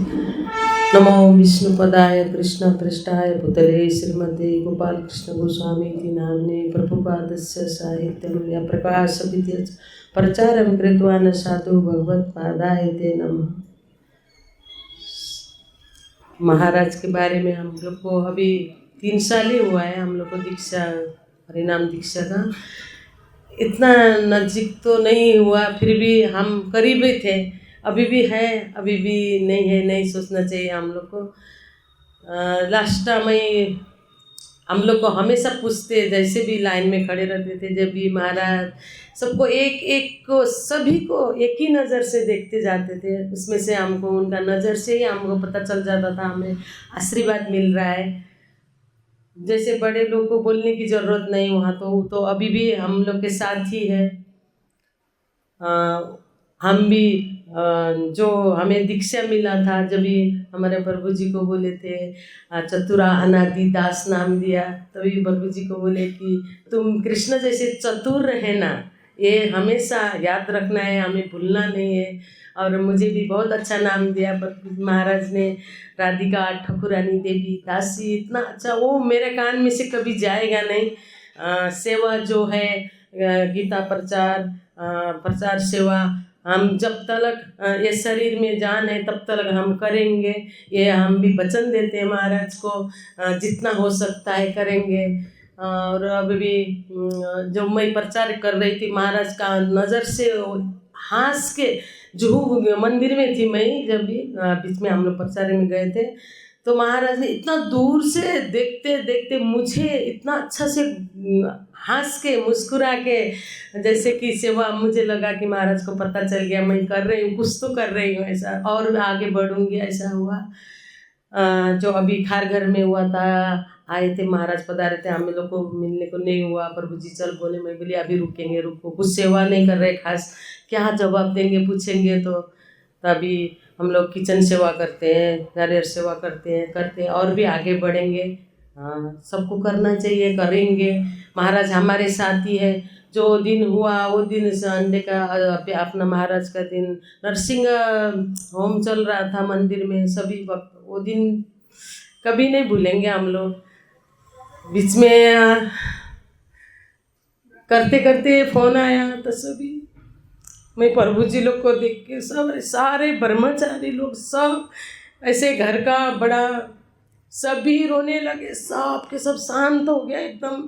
नमो विष्णुपदाय कृष्ण पृष्ठाय भूतले श्रीमते गोपाल कृष्ण गोस्वामी इति नाम्ने प्रभुपादस्य साहित्यमूल्य प्रकाशविद्य प्रचारं कृत्वा न साधु भगवत्पादाय ते नमः। महाराज के बारे में हम लोग को अभी 3 साल ही हुआ है हम लोग को दीक्षा, हरिनाम दीक्षा का। इतना नज़दीक तो नहीं हुआ, फिर भी हम करीब ही थे। अभी भी है, अभी भी नहीं है, नहीं सोचना चाहिए हम लोग को। लास्ट टाइम हम लोग को हमेशा पूछते, जैसे भी लाइन में खड़े रहते थे, जब भी महाराज सबको एक एक को, सभी को एक ही नज़र से देखते जाते थे। उसमें से हमको उनका नज़र से ही हमको पता चल जाता था हमें आशीर्वाद मिल रहा है। जैसे बड़े लोग को बोलने की ज़रूरत नहीं, वहाँ तो अभी भी हम लोग के साथ ही है। हम भी जो हमें दीक्षा मिला था, जब भी हमारे प्रभु जी को बोले थे चतुरा अनादि दास नाम दिया, तभी प्रभु जी को बोले कि तुम कृष्ण जैसे चतुर रहना, ये हमेशा याद रखना है, हमें भूलना नहीं है। और मुझे भी बहुत अच्छा नाम दिया महाराज ने, राधिका ठाकुरानी देवी दासी, इतना अच्छा, वो मेरे कान में से कभी जाएगा नहीं। सेवा जो है गीता प्रचार सेवा, हम जब तक ये शरीर में जान है तब तक हम करेंगे। ये हम भी वचन देते हैं महाराज को, जितना हो सकता है करेंगे। और अभी भी जो मैं प्रचार कर रही थी, महाराज का नज़र से हंस के, जो मंदिर में थी मैं, जब भी बीच में हम लोग प्रचार में गए थे, तो महाराज ने इतना दूर से देखते देखते मुझे इतना अच्छा से हंस के मुस्कुरा के, जैसे कि सेवा, मुझे लगा कि महाराज को पता चल गया मैं कर रही हूँ, कुछ तो कर रही हूँ, ऐसा और आगे बढ़ूँगी, ऐसा हुआ। जो अभी खार घर में हुआ था, आए थे महाराज, पधारे थे, हम लोग को मिलने को नहीं हुआ। प्रभु जी चल बोले, मैं बोली अभी रुकेंगे, रुको, कुछ सेवा नहीं कर रहे खास, क्या जवाब देंगे पूछेंगे तो। तभी हम लोग किचन सेवा करते हैं, नारियल सेवा करते हैं और भी आगे बढ़ेंगे। हाँ, सबको करना चाहिए, करेंगे। महाराज हमारे साथ ही है। जो दिन हुआ वो दिन संडे का अपना महाराज का दिन, नरसिंह होम चल रहा था मंदिर में, सभी वक्त वो दिन कभी नहीं भूलेंगे हम लोग। बीच में करते करते फ़ोन आया तो सभी, मैं प्रभु जी लोग को देख के सब सारे ब्रह्मचारी लोग सब ऐसे, घर का बड़ा सभी रोने लगे, सब के सब शांत हो गया एकदम।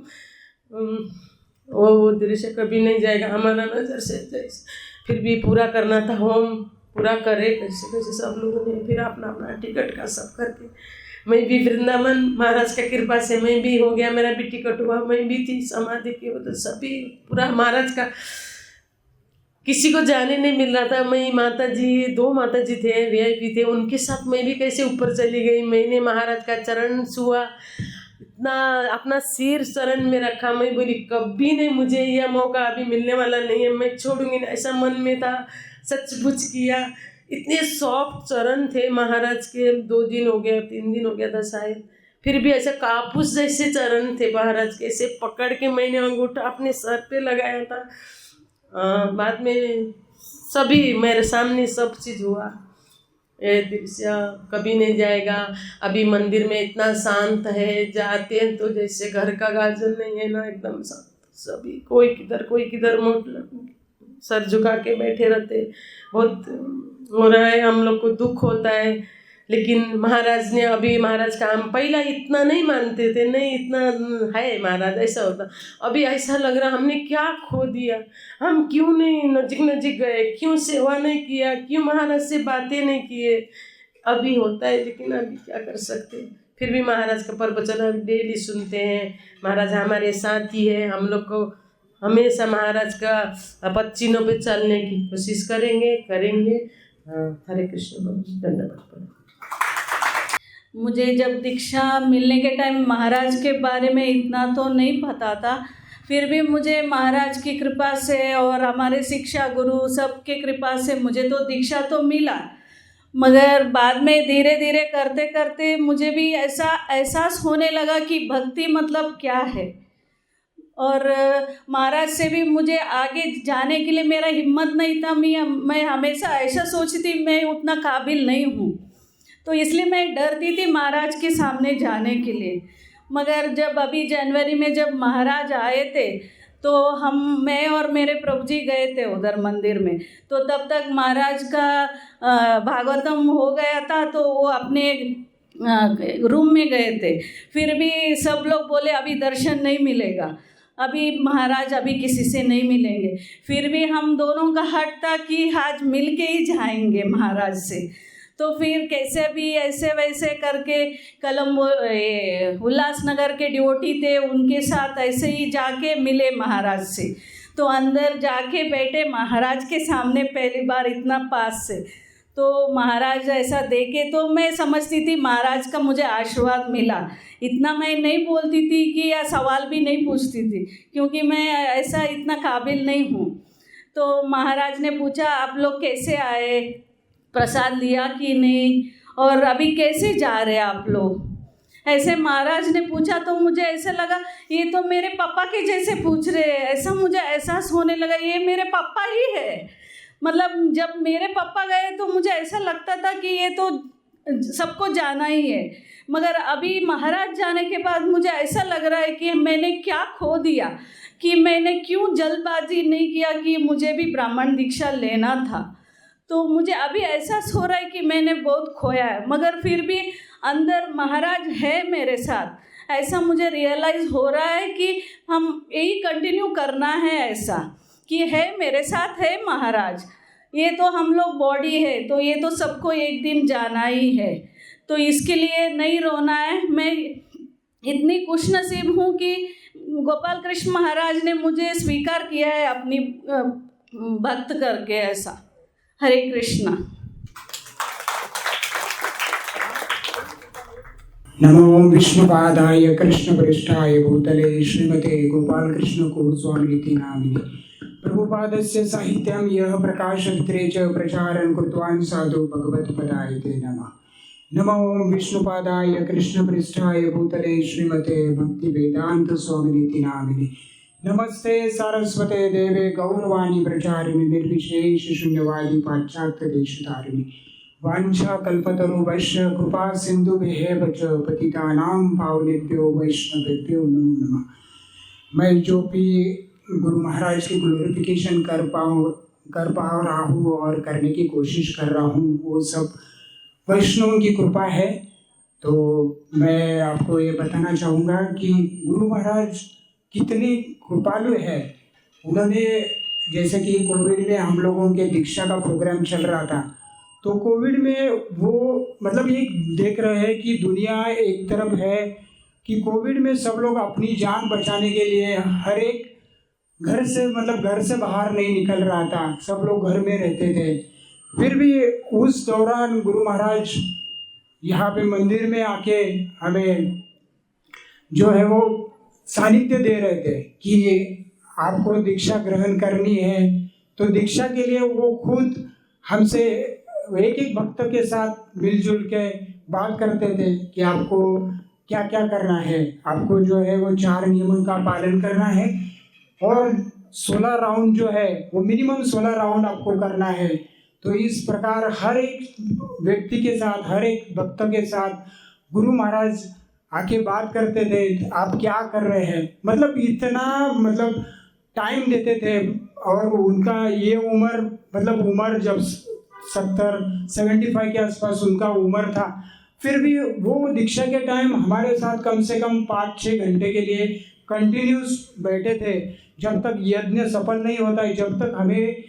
वो दृश्य कभी नहीं जाएगा हमारा नज़र से। जैसे फिर भी पूरा करना था, होम पूरा करे कैसे कैसे सब लोगों ने, फिर अपना अपना टिकट का सब करके, मैं भी वृंदावन महाराज का कृपा से मैं भी हो गया, मेरा भी टिकट हुआ, मैं भी थी समाधि की, तो सभी पूरा महाराज का किसी को जाने नहीं मिल रहा था। मैं माता जी, 2 माता जी थे, VIP थे, उनके साथ मैं भी कैसे ऊपर चली गई। मैंने महाराज का चरण छुआ, इतना अपना सिर चरण में रखा। मैं बोली कभी नहीं, मुझे यह मौका अभी मिलने वाला नहीं है, मैं छोड़ूंगी नहीं, ऐसा मन में था। सचमुच किया। इतने सॉफ्ट चरण थे महाराज के। 2 दिन हो गया, 3 दिन हो गया था शायद, फिर भी ऐसा कापूस जैसे चरण थे महाराज के। ऐसे पकड़ के मैंने अंगूठा अपने सर पे लगाया था। बाद में सभी मेरे सामने सब चीज़ हुआ। ये दृश्य कभी नहीं जाएगा। अभी मंदिर में इतना शांत है, जाते हैं तो जैसे घर का गाजन नहीं है ना, एकदम शांत। सभी कोई किधर सर झुका के बैठे रहते। बहुत हो रहा है, हम लोग को दुख होता है। लेकिन महाराज ने, अभी महाराज का हम पहला इतना नहीं मानते थे, नहीं इतना है महाराज, ऐसा होता। अभी ऐसा लग रहा हमने क्या खो दिया, हम क्यों नहीं नजीक गए, क्यों सेवा नहीं किया, क्यों महाराज से बातें नहीं किए। अभी होता है, लेकिन अभी क्या कर सकते। फिर भी महाराज का प्रवचन हम डेली सुनते हैं। महाराज हमारे साथ ही है। हम लोग को हमेशा महाराज का पद चिन्हों पे चलने की कोशिश करेंगे। हरे कृष्ण। धन्यवाद। मुझे जब दीक्षा मिलने के टाइम महाराज के बारे में इतना तो नहीं पता था, फिर भी मुझे महाराज की कृपा से और हमारे शिक्षा गुरु सबके कृपा से मुझे तो दीक्षा तो मिला। मगर बाद में धीरे धीरे करते करते मुझे भी ऐसा एहसास होने लगा कि भक्ति मतलब क्या है। और महाराज से भी मुझे आगे जाने के लिए मेरा हिम्मत नहीं था। मैं हमेशा ऐसा सोचती थी मैं उतना काबिल नहीं हूँ, तो इसलिए मैं डरती थी महाराज के सामने जाने के लिए। मगर जब अभी जनवरी में जब महाराज आए थे तो मैं और मेरे प्रभु जी गए थे उधर मंदिर में। तो तब तक महाराज का भागवतम हो गया था, तो वो अपने रूम में गए थे। फिर भी सब लोग बोले अभी दर्शन नहीं मिलेगा, अभी महाराज अभी किसी से नहीं मिलेंगे। फिर भी हम दोनों का हट था कि आज मिल के ही जाएंगे महाराज से। तो फिर कैसे भी ऐसे वैसे करके उल्लासनगर के डिवोटी थे, उनके साथ ऐसे ही जाके मिले महाराज से। तो अंदर जाके बैठे महाराज के सामने पहली बार इतना पास से। तो महाराज ऐसा देखे तो मैं समझती थी महाराज का मुझे आशीर्वाद मिला। इतना मैं नहीं बोलती थी कि या सवाल भी नहीं पूछती थी, क्योंकि मैं ऐसा इतना काबिल नहीं हूँ। तो महाराज ने पूछा आप लोग कैसे आए, प्रसाद लिया कि नहीं, और अभी कैसे जा रहे आप लोग, ऐसे महाराज ने पूछा। तो मुझे ऐसा लगा ये तो मेरे पापा के जैसे पूछ रहे हैं। ऐसा मुझे एहसास होने लगा ये मेरे पापा ही है। मतलब जब मेरे पापा गए तो मुझे ऐसा लगता था कि ये तो सबको जाना ही है। मगर अभी महाराज जाने के बाद मुझे ऐसा लग रहा है कि मैंने क्या खो दिया, कि मैंने क्यों जल्दबाजी नहीं किया कि मुझे भी ब्राह्मण दीक्षा लेना था। तो मुझे अभी एहसास हो रहा है कि मैंने बहुत खोया है, मगर फिर भी अंदर महाराज है मेरे साथ। ऐसा मुझे रियलाइज़ हो रहा है कि हम यही कंटिन्यू करना है, ऐसा कि है मेरे साथ है महाराज। ये तो हम लोग बॉडी है, तो ये तो सबको एक दिन जाना ही है, तो इसके लिए नहीं रोना है। मैं इतनी खुशनसीब हूँ कि गोपाल कृष्ण महाराज ने मुझे स्वीकार किया है अपनी भक्त करके। ऐसा हरे कृष्णा। नमो विष्णुपादाय कृष्णपृष्ठाय भूतले श्रीमते गोपाल कृष्ण गोस्वामीति नामिने प्रभुपादस्य साहित्यं यः प्रकाशत्रे च प्रचारं कृतवान् साधु भगवत्पदाय ते नमः। नमो विष्णुपादाय कृष्णपृष्ठाय भूतले श्रीमते भक्तिवेदांत स्वामिनिति नामिने नमस्ते सारस्वते देवे गौरवाणी प्रचारिणि निर्विशेष शून्यवादी पाश्चात्य देशतारिणि वांछा कल्पतरुभ्यश्च कृपा सिन्धुभ्येव च पतितानां पावनेभ्यो वैष्णवेभ्यो नमो नमः। मैं जो भी गुरु महाराज की ग्लोरिफिकेशन कर पा रहा हूँ और करने की कोशिश कर रहा हूँ, वो सब वैष्णवों की कृपा है। तो मैं आपको ये बताना चाहूँगा कि गुरु महाराज कितने कृपालु है। उन्होंने, जैसे कि कोविड में हम लोगों के दीक्षा का प्रोग्राम चल रहा था, तो कोविड में वो मतलब ये देख रहे हैं कि दुनिया एक तरफ है कि कोविड में सब लोग अपनी जान बचाने के लिए हर एक घर से बाहर नहीं निकल रहा था, सब लोग घर में रहते थे। फिर भी उस दौरान गुरु महाराज यहाँ पे मंदिर में आके हमें जो है वो सानिध्य दे रहे थे कि आपको दीक्षा ग्रहण करनी है। तो दीक्षा के लिए वो खुद हमसे एक एक भक्त के साथ मिलजुल के बात करते थे कि आपको क्या क्या करना है। आपको जो है वो 4 नियमों का पालन करना है और 16 राउंड जो है वो मिनिमम 16 राउंड आपको करना है। तो इस प्रकार हर एक व्यक्ति के साथ, हर एक भक्त के साथ गुरु महाराज आके बात करते थे, आप क्या कर रहे हैं, इतना टाइम देते थे। और उनका ये उम्र जब 70-75 के आसपास उनका उम्र था, फिर भी वो दीक्षा के टाइम हमारे साथ कम से कम 5-6 घंटे के लिए कंटिन्यूस बैठे थे। जब तक यज्ञ सफल नहीं होता, जब तक हमें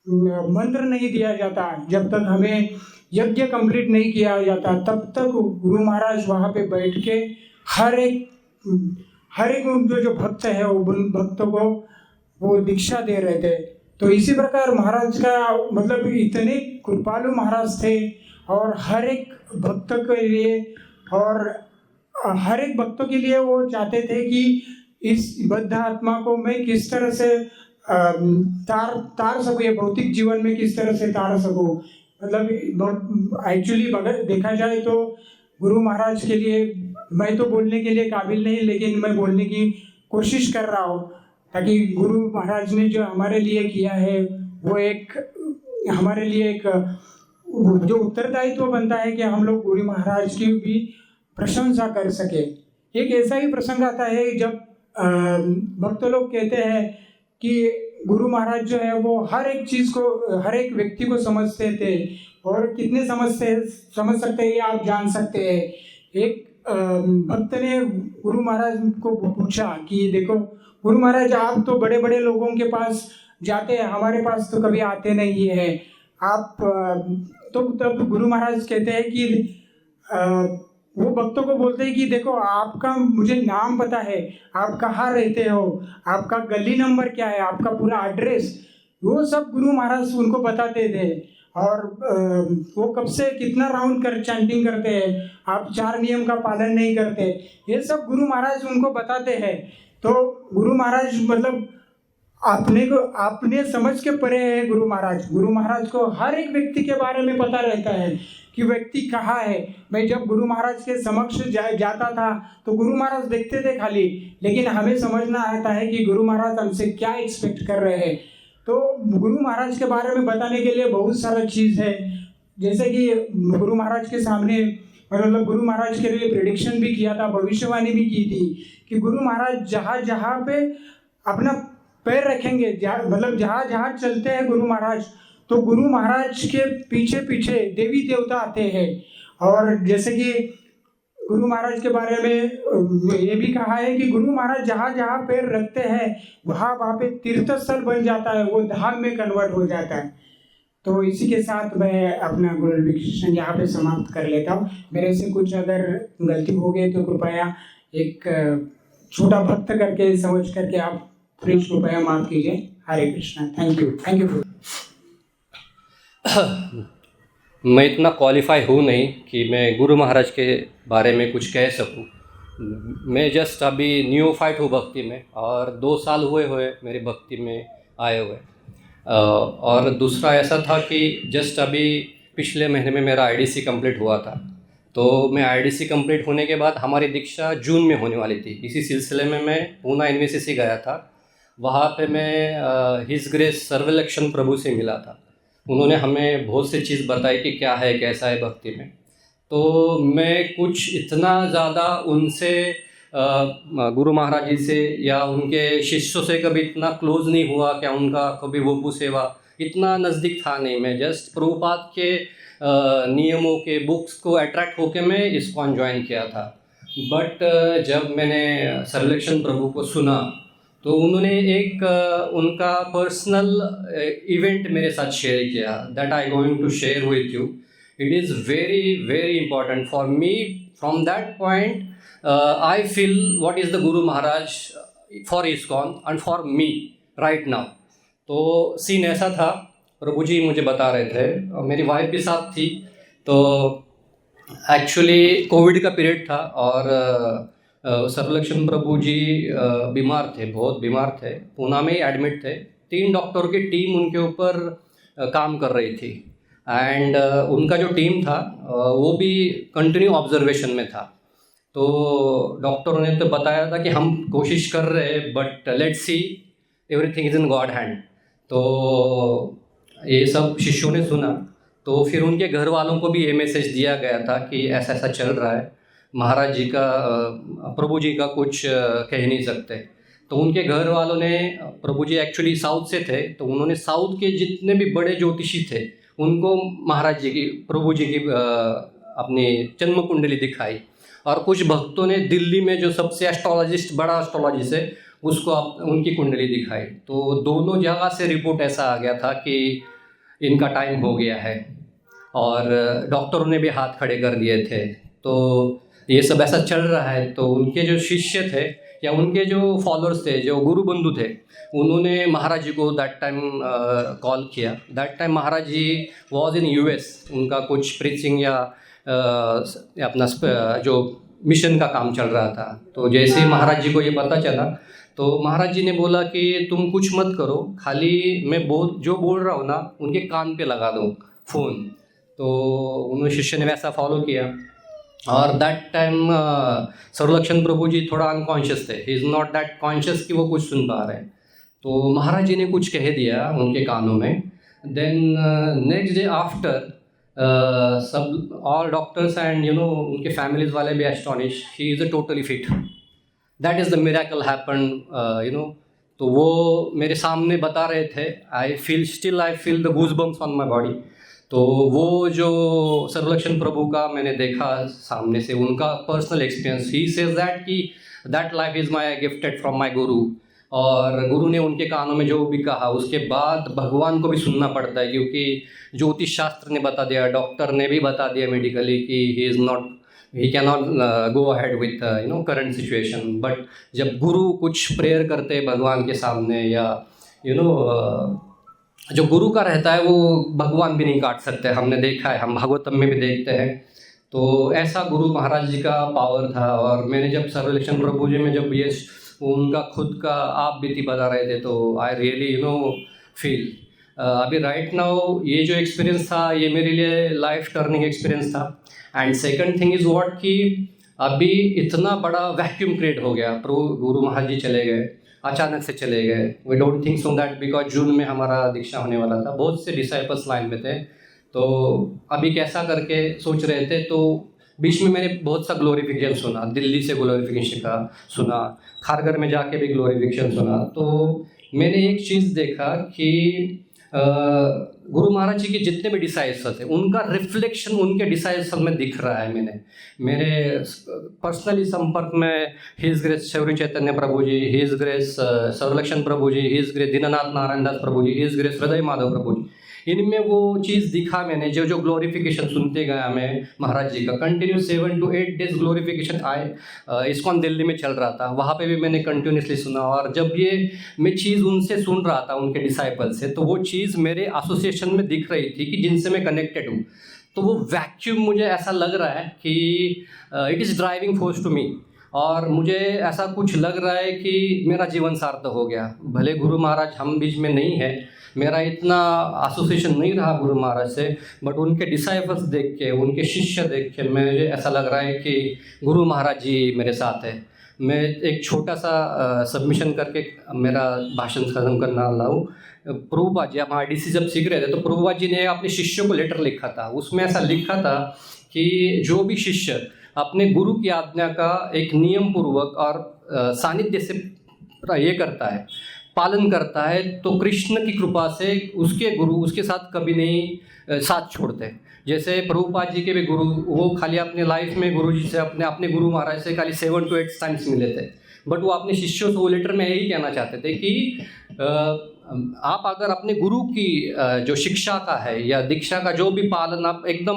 मंत्र नहीं दिया जाता, जब तक हमें यज्ञ कंप्लीट नहीं किया जाता, तब तक गुरु महाराज वहाँ पे बैठ के हर एक जो भक्त है वो भक्तों को वो दीक्षा दे रहे थे। तो इसी प्रकार महाराज का इतने कृपालु महाराज थे और हर एक भक्त के लिए और हर एक भक्तों के लिए वो चाहते थे कि इस बद्ध आत्मा को मैं किस तरह से तार सकूँ, ये भौतिक जीवन में किस तरह से तार सकूँ। एक्चुअली देखा जाए तो गुरु महाराज के लिए मैं तो बोलने के लिए काबिल नहीं, लेकिन मैं बोलने की कोशिश कर रहा हूँ ताकि गुरु महाराज ने जो हमारे लिए किया है वो हमारे लिए एक जो उत्तरदायित्व बनता है कि हम लोग गुरु महाराज की भी प्रशंसा कर सके। एक ऐसा ही प्रसंग आता है जब भक्त लोग कहते हैं कि गुरु महाराज जो है वो हर एक चीज़ को, हर एक व्यक्ति को समझते थे और कितने समझ सकते हैं ये आप जान सकते हैं। एक भक्त ने गुरु महाराज को पूछा कि देखो गुरु महाराज, आप तो बड़े बड़े लोगों के पास जाते हैं, हमारे पास तो कभी आते नहीं है आप। तो तब गुरु महाराज कहते हैं कि वो भक्तों को बोलते हैं कि देखो आपका मुझे नाम पता है, आप कहाँ रहते हो, आपका गली नंबर क्या है, आपका पूरा एड्रेस, वो सब गुरु महाराज उनको बताते थे। और वो कब से कितना राउंड चैंटिंग करते हैं, आप 4 नियम का पालन नहीं करते, ये सब गुरु महाराज उनको बताते हैं। तो गुरु महाराज अपने समझ के परे है गुरु महाराज को हर एक व्यक्ति के बारे में पता रहता है कि व्यक्ति कहाँ है। मैं जब गुरु महाराज के समक्ष जाता था तो गुरु महाराज देखते थे खाली, लेकिन हमें समझना आता है कि गुरु महाराज हमसे क्या एक्सपेक्ट कर रहे हैं। तो गुरु महाराज के बारे में बताने के लिए बहुत सारा चीज़ है, जैसे कि गुरु महाराज के सामने गुरु महाराज के लिए प्रेडिक्शन भी किया था, भविष्यवाणी भी की थी कि गुरु महाराज जहाँ पे अपना पैर रखेंगे, जहाँ चलते हैं गुरु महाराज, तो गुरु महाराज के पीछे पीछे देवी देवता आते हैं। और जैसे कि गुरु महाराज के बारे में ये भी कहा है कि गुरु महाराज जहाँ पैर रखते हैं वहाँ पे तीर्थ स्थल बन जाता है, वो धाम में कन्वर्ट हो जाता है। तो इसी के साथ मैं अपना गुरुविक्षण यहाँ पे समाप्त कर लेता हूँ। मेरे से कुछ अगर गलती हो गई तो कृपया एक छोटा भक्त करके समझ करके आप प्लीज कृपया माफ कीजिए। हरे कृष्णा। Thank you. मैं इतना क्वालिफाई हूँ नहीं कि मैं गुरु महाराज के बारे में कुछ कह सकूँ। मैं जस्ट अभी न्यूफाइट हूँ भक्ति में और 2 साल हुए मेरी भक्ति में आए हुए। और दूसरा ऐसा था कि जस्ट अभी पिछले महीने में मेरा आईडीसी कंप्लीट हुआ था। तो मैं आईडीसी कंप्लीट होने के बाद हमारी दीक्षा जून में होने वाली थी। इसी सिलसिले में मैं पूना एनवीसीसी गया था। वहाँ पे मैं हिज ग्रेस सर्वलक्षण प्रभु से मिला था। उन्होंने हमें बहुत सी चीज़ बताई कि क्या है कैसा है भक्ति में। तो मैं कुछ इतना ज़्यादा उनसे गुरु महाराज जी से या उनके शिष्यों से कभी इतना क्लोज नहीं हुआ, क्या उनका कभी वपु सेवा इतना नज़दीक था नहीं। मैं जस्ट प्रभुपाद के नियमों के बुक्स को अट्रैक्ट होकर मैं इस्कॉन ज्वाइन किया था। बट जब मैंने सर्वलक्षण प्रभु को सुना तो उन्होंने एक उनका पर्सनल इवेंट मेरे साथ शेयर किया, that I going to share with you. It is very very important for me. From that point I feel what is the guru Maharaj for ISKCON and for me. Right now. तो scene ऐसा था, प्रभु जी मुझे बता रहे थे और मेरी वाइफ भी साथ थी। तो एक्चुअली कोविड का पीरियड था और सर्वलक्षण प्रभु जी बीमार थे, बहुत बीमार थे, पूना में ही एडमिट थे। 3 डॉक्टर की टीम उनके ऊपर काम कर रही थी एंड उनका जो टीम था वो भी कंटिन्यू ऑब्जर्वेशन में था। तो डॉक्टरों ने तो बताया था कि हम कोशिश कर रहे हैं but let's see, everything is in God hand. तो ये सब शिष्यों ने सुना, तो फिर उनके घर वालों को भी ये मैसेज दिया गया था कि ऐसा ऐसा चल रहा है, महाराज जी का प्रभु जी का कुछ कह नहीं सकते। तो उनके घर वालों ने, प्रभु जी एक्चुअली साउथ से थे, तो उन्होंने साउथ के जितने भी बड़े ज्योतिषी थे उनको महाराज जी की, प्रभु जी की अपनी जन्म कुंडली दिखाई। और कुछ भक्तों ने दिल्ली में जो सबसे एस्ट्रोलॉजिस्ट, बड़ा एस्ट्रोलॉजिस्ट है, उसको उनकी कुंडली दिखाई। तो दोनों जगह से रिपोर्ट ऐसा आ गया था कि इनका टाइम हो गया है और डॉक्टरों ने भी हाथ खड़े कर दिए थे। तो ये सब ऐसा चल रहा है। तो उनके जो शिष्य थे या उनके जो फॉलोअर्स थे, जो गुरु बंधु थे, उन्होंने महाराज जी को दैट टाइम कॉल किया। That time Maharaj ji was in US, उनका कुछ प्रीचिंग या अपना जो मिशन का काम चल रहा था। तो जैसे ही महाराज जी को ये पता चला तो महाराज जी ने बोला कि तुम कुछ मत करो, खाली मैं जो बोल रहा हूँ ना उनके कान पे लगा दो फ़ोन। तो उन्होंने, शिष्य ने वैसा फॉलो किया। और दैट टाइम सर्वलक्षण प्रभु जी थोड़ा अनकॉन्शियस थे, he is not that conscious कि वो कुछ सुन पा रहे हैं। तो महाराज जी ने कुछ कह दिया उनके कानों में। देन नेक्स्ट डे आफ्टर सब ऑल डॉक्टर्स एंड उनके फैमिलीज वाले भी astonish, he is totally fit. That is the miracle happen. तो वो मेरे सामने बता रहे थे, I feel the goosebumps on my body. तो वो जो सर्वलक्षण प्रभु का मैंने देखा सामने से, उनका personal experience, he says that कि that life is my gifted from my guru. और गुरु ने उनके कानों में जो भी कहा उसके बाद भगवान को भी सुनना पड़ता है, क्योंकि ज्योतिष शास्त्र ने बता दिया, डॉक्टर ने भी बता दिया मेडिकली कि he cannot go ahead with current situation। But जब गुरु कुछ प्रेयर करते हैं भगवान के सामने, या जो गुरु का रहता है वो भगवान भी नहीं काट सकते, हमने देखा है, हम भागवतम में भी देखते हैं। तो ऐसा गुरु महाराज जी का पावर था। और मैंने जब सर्वलक्षण प्रभु जी में जब ये उनका खुद का आप बीती बता रहे थे, तो आई रियली फील अभी राइट नाउ ये जो एक्सपीरियंस था ये मेरे लिए लाइफ टर्निंग एक्सपीरियंस था। And second thing is what कि अभी इतना बड़ा वैक्यूम क्रिएट हो गया। गुरु महाराज जी चले गए, अचानक से चले गए। We don't think so that, because June में हमारा दीक्षा होने वाला था, बहुत से डिसाइपल्स लाइन में थे। तो अभी कैसा करके सोच रहे थे। तो बीच में मैंने बहुत सा ग्लोरिफिकेशन सुना, दिल्ली से ग्लोरिफिकेशन का सुना, खारघर में जाके भी ग्लोरिफिकेशन सुना। तो मैंने एक चीज़ देखा कि गुरु महाराज जी के जितने भी डिसाइपल्स थे उनका रिफ्लेक्शन उनके डिसाइपल्स में दिख रहा है। मेरे पर्सनली संपर्क में हिज ग्रेस शौर्य चैतन्य प्रभु जी, हिज ग्रेस सर्वलक्षण प्रभु जी, हिज ग्रेस दीनानाथ नारायण दास प्रभु जी, हिज ग्रेस हृदय माधव प्रभु जी, इनमें वो चीज़ दिखा मैंने। जो ग्लोरिफिकेशन सुनते गया मैं महाराज जी का, कंटिन्यू 7 to 8 डेज ग्लोरिफिकेशन आए। इस्कॉन दिल्ली में चल रहा था, वहाँ पे भी मैंने कंटिन्यूसली सुना। और जब ये मैं चीज़ उनसे सुन रहा था उनके डिसाइपल से, तो वो चीज़ मेरे एसोसिएशन में दिख रही थी कि जिनसे मैं कनेक्टेड हूँ। तो वो वैक्यूम मुझे ऐसा लग रहा है कि it is driving force to me. और मुझे ऐसा कुछ लग रहा है कि मेरा जीवन सार्थक हो गया। भले गुरु महाराज हम बीच में नहीं है, मेरा इतना एसोसिएशन नहीं रहा गुरु महाराज से, बट उनके डिसाइपल्स देख के, उनके शिष्य देख के मुझे ऐसा लग रहा है कि गुरु महाराज जी मेरे साथ है। मैं एक छोटा सा सबमिशन करके मेरा भाषण खत्म करना वाला हूँ। प्रभुपाद जी, हम RDC जब सीख रहे थे तो प्रभुपाद जी ने अपने शिष्यों को लेटर लिखा था। उसमें ऐसा लिखा था कि जो भी शिष्य अपने गुरु की आज्ञा का एक नियम पूर्वक और सानिध्य से ये करता है, पालन करता है, तो कृष्ण की कृपा से उसके गुरु उसके साथ कभी नहीं साथ छोड़ते। जैसे प्रभुपाद जी के भी गुरु, वो खाली अपने लाइफ में गुरु जी से अपने गुरु महाराज से खाली 7 to 8 टाइम्स मिले थे, बट वो अपने शिष्यों से वो लेटर में यही कहना चाहते थे कि आप अगर अपने गुरु की जो शिक्षा का है या दीक्षा का जो भी पालन आप एकदम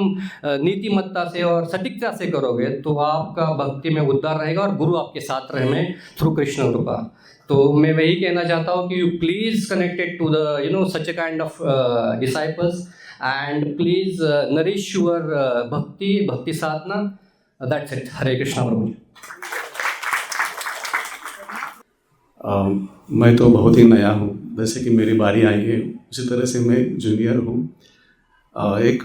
नीतिमत्ता से और सटीकता से करोगे तो आपका भक्ति में उद्धार रहेगा और गुरु आपके साथ रहे थ्रू कृष्ण कृपा। तो मैं वही कहना चाहता हूँ कि you please connected to the such a kind of disciples and please nourish your bhakti sadhana. That's it. Hare Krishna Prabhu. मैं तो बहुत ही नया हूँ, जैसे कि मेरी बारी आई है उसी तरह से मैं जूनियर हूँ। एक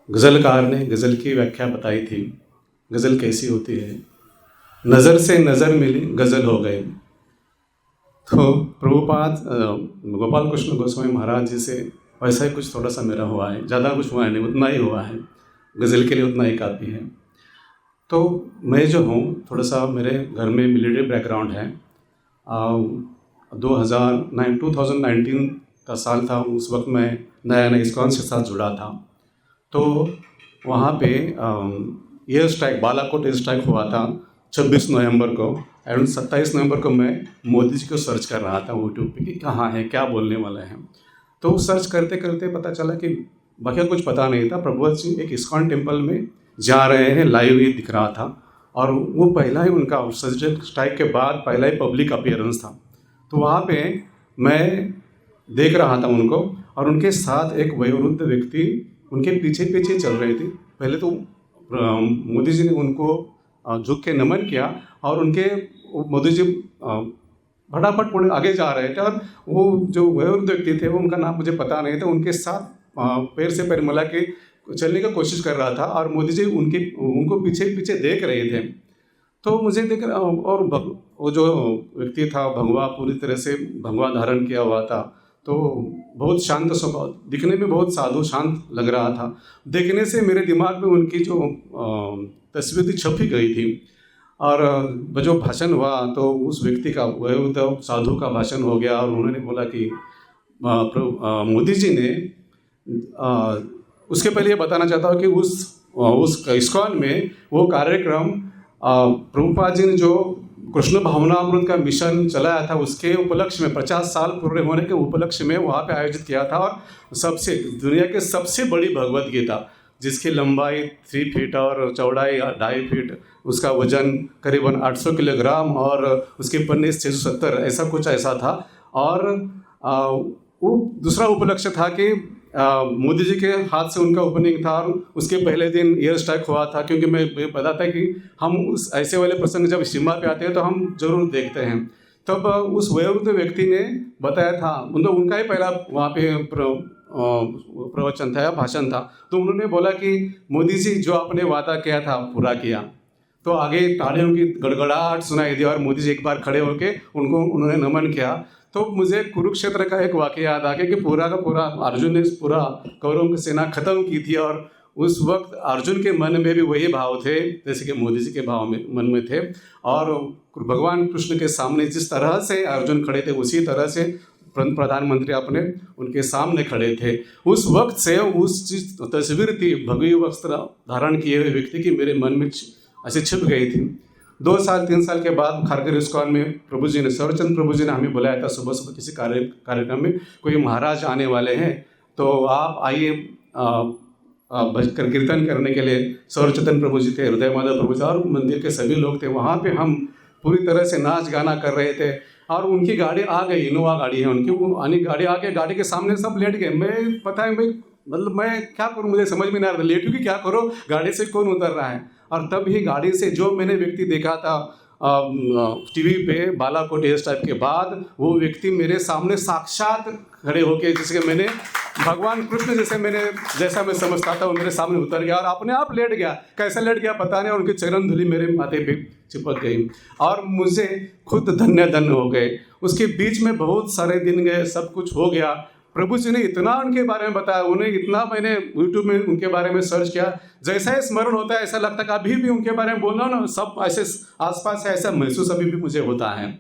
गज़लकार ने गज़ल की व्याख्या बताई थी, गज़ल कैसी होती है। नज़र से नज़र मिली गज़ल हो गई। तो प्रभुपाद गोपाल कृष्ण गोस्वामी महाराज जी से वैसा ही कुछ थोड़ा सा मेरा हुआ है, ज़्यादा कुछ हुआ नहीं, उतना ही हुआ है, गज़ल के लिए उतना ही काफ़ी है। तो मैं जो हूँ थोड़ा सा मेरे घर में मिलिट्री बैकग्राउंड है। 2019 का साल था, उस वक्त मैं नया इस्कॉन के साथ जुड़ा था। तो वहाँ पे air strike, Balakot air strike हुआ था 26 नवंबर को। एंड 27 नवंबर को मैं मोदी जी को सर्च कर रहा था यूट्यूब पे कि कहाँ है, क्या बोलने वाले हैं। तो सर्च करते करते पता चला कि बाकी कुछ पता नहीं था। प्रभुपाद जी एक इस्कॉन टेम्पल में जा रहे हैं, लाइव ही दिख रहा था। और वो पहला ही उनका सर्जिकल स्ट्राइक के बाद पहला ही पब्लिक अपीयरेंस था। तो वहाँ पे मैं देख रहा था उनको, और उनके साथ एक वयोवृद्ध व्यक्ति उनके पीछे पीछे चल रहे थे। पहले तो मोदी जी ने उनको झुक के नमन किया और उनके मोदी जी फटाफट पूरे आगे जा रहे थे। और वो जो वयोवृद्ध व्यक्ति थे, वो उनका नाम मुझे पता नहीं था, उनके साथ पैर से पैर मिला के चलने का कोशिश कर रहा था और मोदी जी उनको पीछे पीछे देख रहे थे। तो मुझे देख, और वो जो व्यक्ति था भगवा, पूरी तरह से भगवा धारण किया हुआ था, तो बहुत शांत स्वभाव, दिखने में बहुत साधु शांत लग रहा था। देखने से मेरे दिमाग में उनकी जो तस्वीर थी छपी गई थी। और जो भाषण हुआ तो उस व्यक्ति का, वह साधु का भाषण हो गया और उन्होंने बोला कि मोदी जी ने उसके पहले ये बताना चाहता हूँ कि उस इस्कॉन में वो कार्यक्रम प्रभुपाद जी ने जो कृष्ण भावनामृत का मिशन चलाया था, उसके उपलक्ष्य में 50 साल पूरे होने के उपलक्ष्य में वहाँ पे आयोजित किया था। और दुनिया के सबसे बड़ी भगवत गीता, जिसकी लंबाई 3 फीट और चौड़ाई 2.5 फीट, उसका वजन करीबन 800 किलोग्राम और उसके पन्ने 670, ऐसा था। और वो दूसरा उपलक्ष्य था कि मोदी जी के हाथ से उनका ओपनिंग था और उसके पहले दिन एयर स्ट्राइक हुआ था। क्योंकि मैं पता था कि हम उस ऐसे वाले प्रसंग जब सीमा पे आते हैं तो हम जरूर देखते हैं। तब उस वयोवृद्ध व्यक्ति ने बताया था, मतलब उनका ही पहला वहाँ पे प्रवचन था या भाषण था, तो उन्होंने बोला कि मोदी जी जो आपने वादा किया था पूरा किया। तो आगे तालियों की गड़गड़ाहट सुनाई दी और मोदी जी एक बार खड़े होकर उन्होंने नमन किया। तो मुझे कुरुक्षेत्र का एक वाक़या याद आ गया कि पूरा का पूरा अर्जुन ने पूरा कौरवों की सेना खत्म की थी और उस वक्त अर्जुन के मन में भी वही भाव थे जैसे कि मोदी जी के भाव में मन में थे। और भगवान कृष्ण के सामने जिस तरह से अर्जुन खड़े थे उसी तरह से प्रधानमंत्री अपने उनके सामने खड़े थे। उस वक्त से उस तस्वीर थी भगवी वस्त्र धारण किए हुए व्यक्ति की मेरे मन में ऐसे छिप गई थी। 2 साल 3 साल के बाद खारगर इस्कॉन में प्रभु जी ने, सरचंद प्रभु जी ने हमें बुलाया था सुबह सुबह किसी कार्यक्रम में, कोई महाराज आने वाले हैं तो आप आइए कीर्तन करने के लिए। सरचंद प्रभु जी थे, हृदय माधव प्रभु जी और मंदिर के सभी लोग थे। वहाँ पे हम पूरी तरह से नाच गाना कर रहे थे और उनकी गाड़ी आ गई, इनोवा गाड़ी है उनकी, वो गाड़ी आ गई, गाड़ी के सामने सब लेट गए। मैं पता है मैं क्या करूँ, मुझे समझ में नहीं आ रहा, लेट कि क्या करो, गाड़ी से कौन उतर रहा है। और तब ही गाड़ी से जो मैंने व्यक्ति देखा था टीवी पे बालाकोट एयर स्ट्राइक के बाद, वो व्यक्ति मेरे सामने साक्षात खड़े होके, जैसे कि मैंने भगवान कृष्ण जैसा मैं समझता था वो मेरे सामने उतर गया और अपने आप लेट गया। कैसे लेट गया पता नहीं, और उनकी चरण धूलि मेरे माथे पे चिपक गई और मुझे खुद धन्य हो गए। उसके बीच में बहुत सारे दिन गए, सब कुछ हो गया। प्रभु जी ने इतना उनके बारे में बताया, उन्हें इतना मैंने यूट्यूब में उनके बारे में सर्च किया, जैसा ही स्मरण होता है ऐसा लगता है कि अभी भी उनके बारे में बोलना ना, सब ऐसे आसपास से ऐसा महसूस अभी भी मुझे होता है।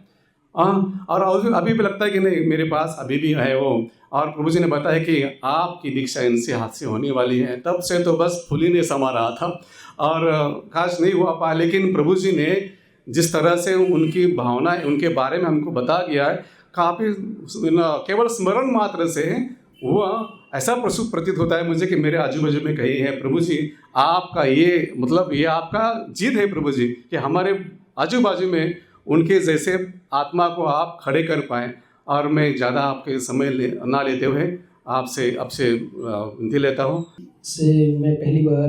और अभी भी लगता है कि नहीं, मेरे पास अभी भी है वो। और प्रभु जी ने बताया कि आपकी दीक्षा इनसे हाथ से होने वाली है। तब से तो बस फूल ही नहीं समा रहा था और काश नहीं हुआ पाया, लेकिन प्रभु जी ने जिस तरह से उनकी भावना उनके बारे में हमको बता दिया है, काफ़ी केवल स्मरण मात्र से वह ऐसा प्रतीत होता है मुझे कि मेरे आजू बाजू में कहीं है। प्रभु जी आपका ये मतलब ये आपका जीत है प्रभु जी कि हमारे आजू बाजू में उनके जैसे आत्मा को आप खड़े कर पाएँ। और मैं ज़्यादा आपके समय ना लेते हुए आपसे विनती लेता हूँ। से मैं पहली बार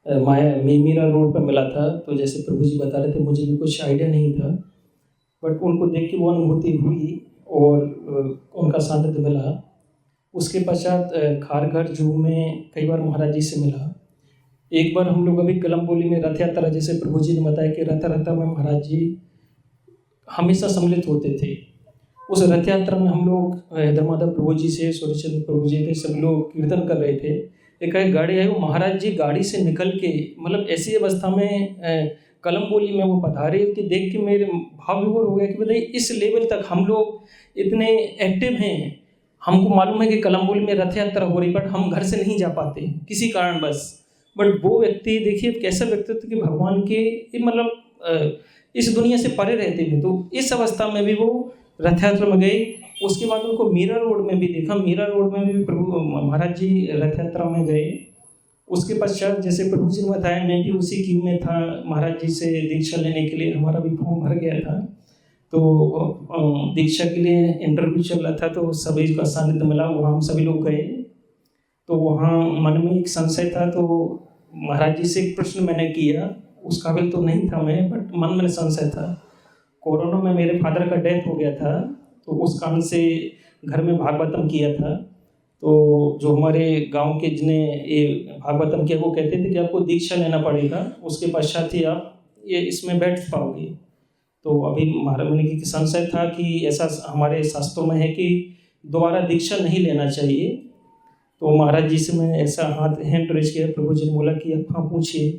मीरा रोड पर मिला था, तो जैसे प्रभु जी बता रहे थे मुझे भी कुछ आइडिया नहीं था, बट उनको देख के वो अनुभूति हुई और उनका सानिध्य मिला। उसके पश्चात खारघर जू में कई बार महाराज जी से मिला। एक बार हम लोग अभी कलमबोली में रथ यात्रा, जैसे प्रभु जी ने बताया कि रथ यात्रा में महाराज जी हमेशा सम्मिलित होते थे। उस रथ यात्रा में हम लोग धर्मादा प्रभु जी से, सूर्यचंद्र प्रभु जी थे, सब लोग कीर्तन कर रहे थे। एक गाड़ी आई, वो महाराज जी गाड़ी से निकल के मतलब ऐसी अवस्था में कलमबोली में वो पधारे कि देख के मेरे भाव विभोर हो गया कि बताइए इस लेवल तक हम लोग इतने एक्टिव हैं। हमको मालूम है कि कलमबोली में रथ यात्रा हो रही, बट हम घर से नहीं जा पाते किसी कारणवश। बट वो व्यक्ति देखिए कैसा व्यक्तित्व कि भगवान के मतलब इस दुनिया से परे रहते थे, तो इस अवस्था में भी वो रथ यात्रा में गए। उसके बाद उनको मीरा रोड में भी देखा, मीरा रोड में भी प्रभु महाराज जी रथ यात्रा में गए। उसके पश्चात जैसे प्रभु जी ने बताया, मैं भी उसी क्यू में था महाराज जी से दीक्षा लेने के लिए। हमारा भी फॉर्म भर गया था, तो दीक्षा के लिए इंटरव्यू चल रहा था, तो सभी का सानिध्य मिला, वहाँ हम सभी लोग गए। तो वहाँ मन में एक संशय था, तो महाराज जी से एक प्रश्न मैंने किया। उस काबिल तो नहीं था मैं, बट मन में संशय था। कोरोना में मेरे फादर का डेथ हो गया था, तो उस कारण से घर में भागवतम किया था। तो जो हमारे गांव के जिन्हें ये भागवतम किया, वो कहते थे कि आपको दीक्षा लेना पड़ेगा, उसके पश्चात ही आप ये इसमें बैठ पाओगे। तो अभी महाराज ने की संशय था कि ऐसा हमारे शास्त्रों में है कि दोबारा दीक्षा नहीं लेना चाहिए। तो महाराज जी से मैं ऐसा हैंड रेज किया, प्रभु जी ने बोला कि आप हाँ पूछिए।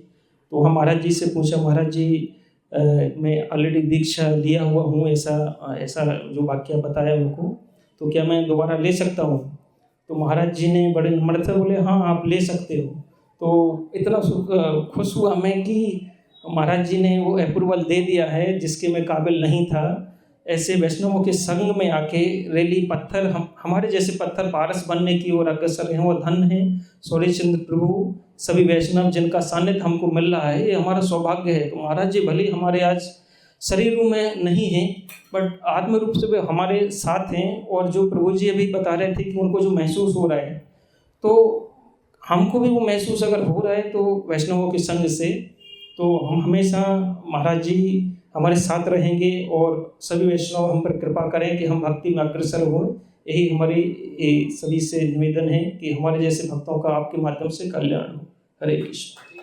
तो हम महाराज जी से पूछा, महाराज जी मैं ऑलरेडी दीक्षा लिया हुआ हूँ, ऐसा जो वाक्य बताया उनको, तो क्या मैं दोबारा ले सकता हूँ? तो महाराज जी ने बड़े नम्रता बोले हाँ आप ले सकते हो। तो इतना खुश हुआ मैं कि महाराज जी ने वो अप्रूवल दे दिया है जिसके मैं काबिल नहीं था। ऐसे वैष्णवों के संग में आके रेली पत्थर हमारे जैसे पत्थर पारस बनने की ओर अग्रसर हैं, वो धन है सूर्यचंद्र प्रभु सभी वैष्णव जिनका सानिध्य हमको मिल रहा है, ये हमारा सौभाग्य है। तो महाराज जी भले हमारे आज शरीर में नहीं हैं, बट आत्म रूप से वे हमारे साथ हैं। और जो प्रभु जी अभी बता रहे थे कि उनको जो महसूस हो रहा है, तो हमको भी वो महसूस अगर हो रहा है तो वैष्णवों के संग से, तो हम हमेशा महाराज जी हमारे साथ रहेंगे और सभी वैष्णव हम पर कृपा करें कि हम भक्ति में अग्रसर हों। यही हमारी सभी से निवेदन है कि हमारे जैसे भक्तों का आपके माध्यम से कल्याण हो। हरे कृष्ण।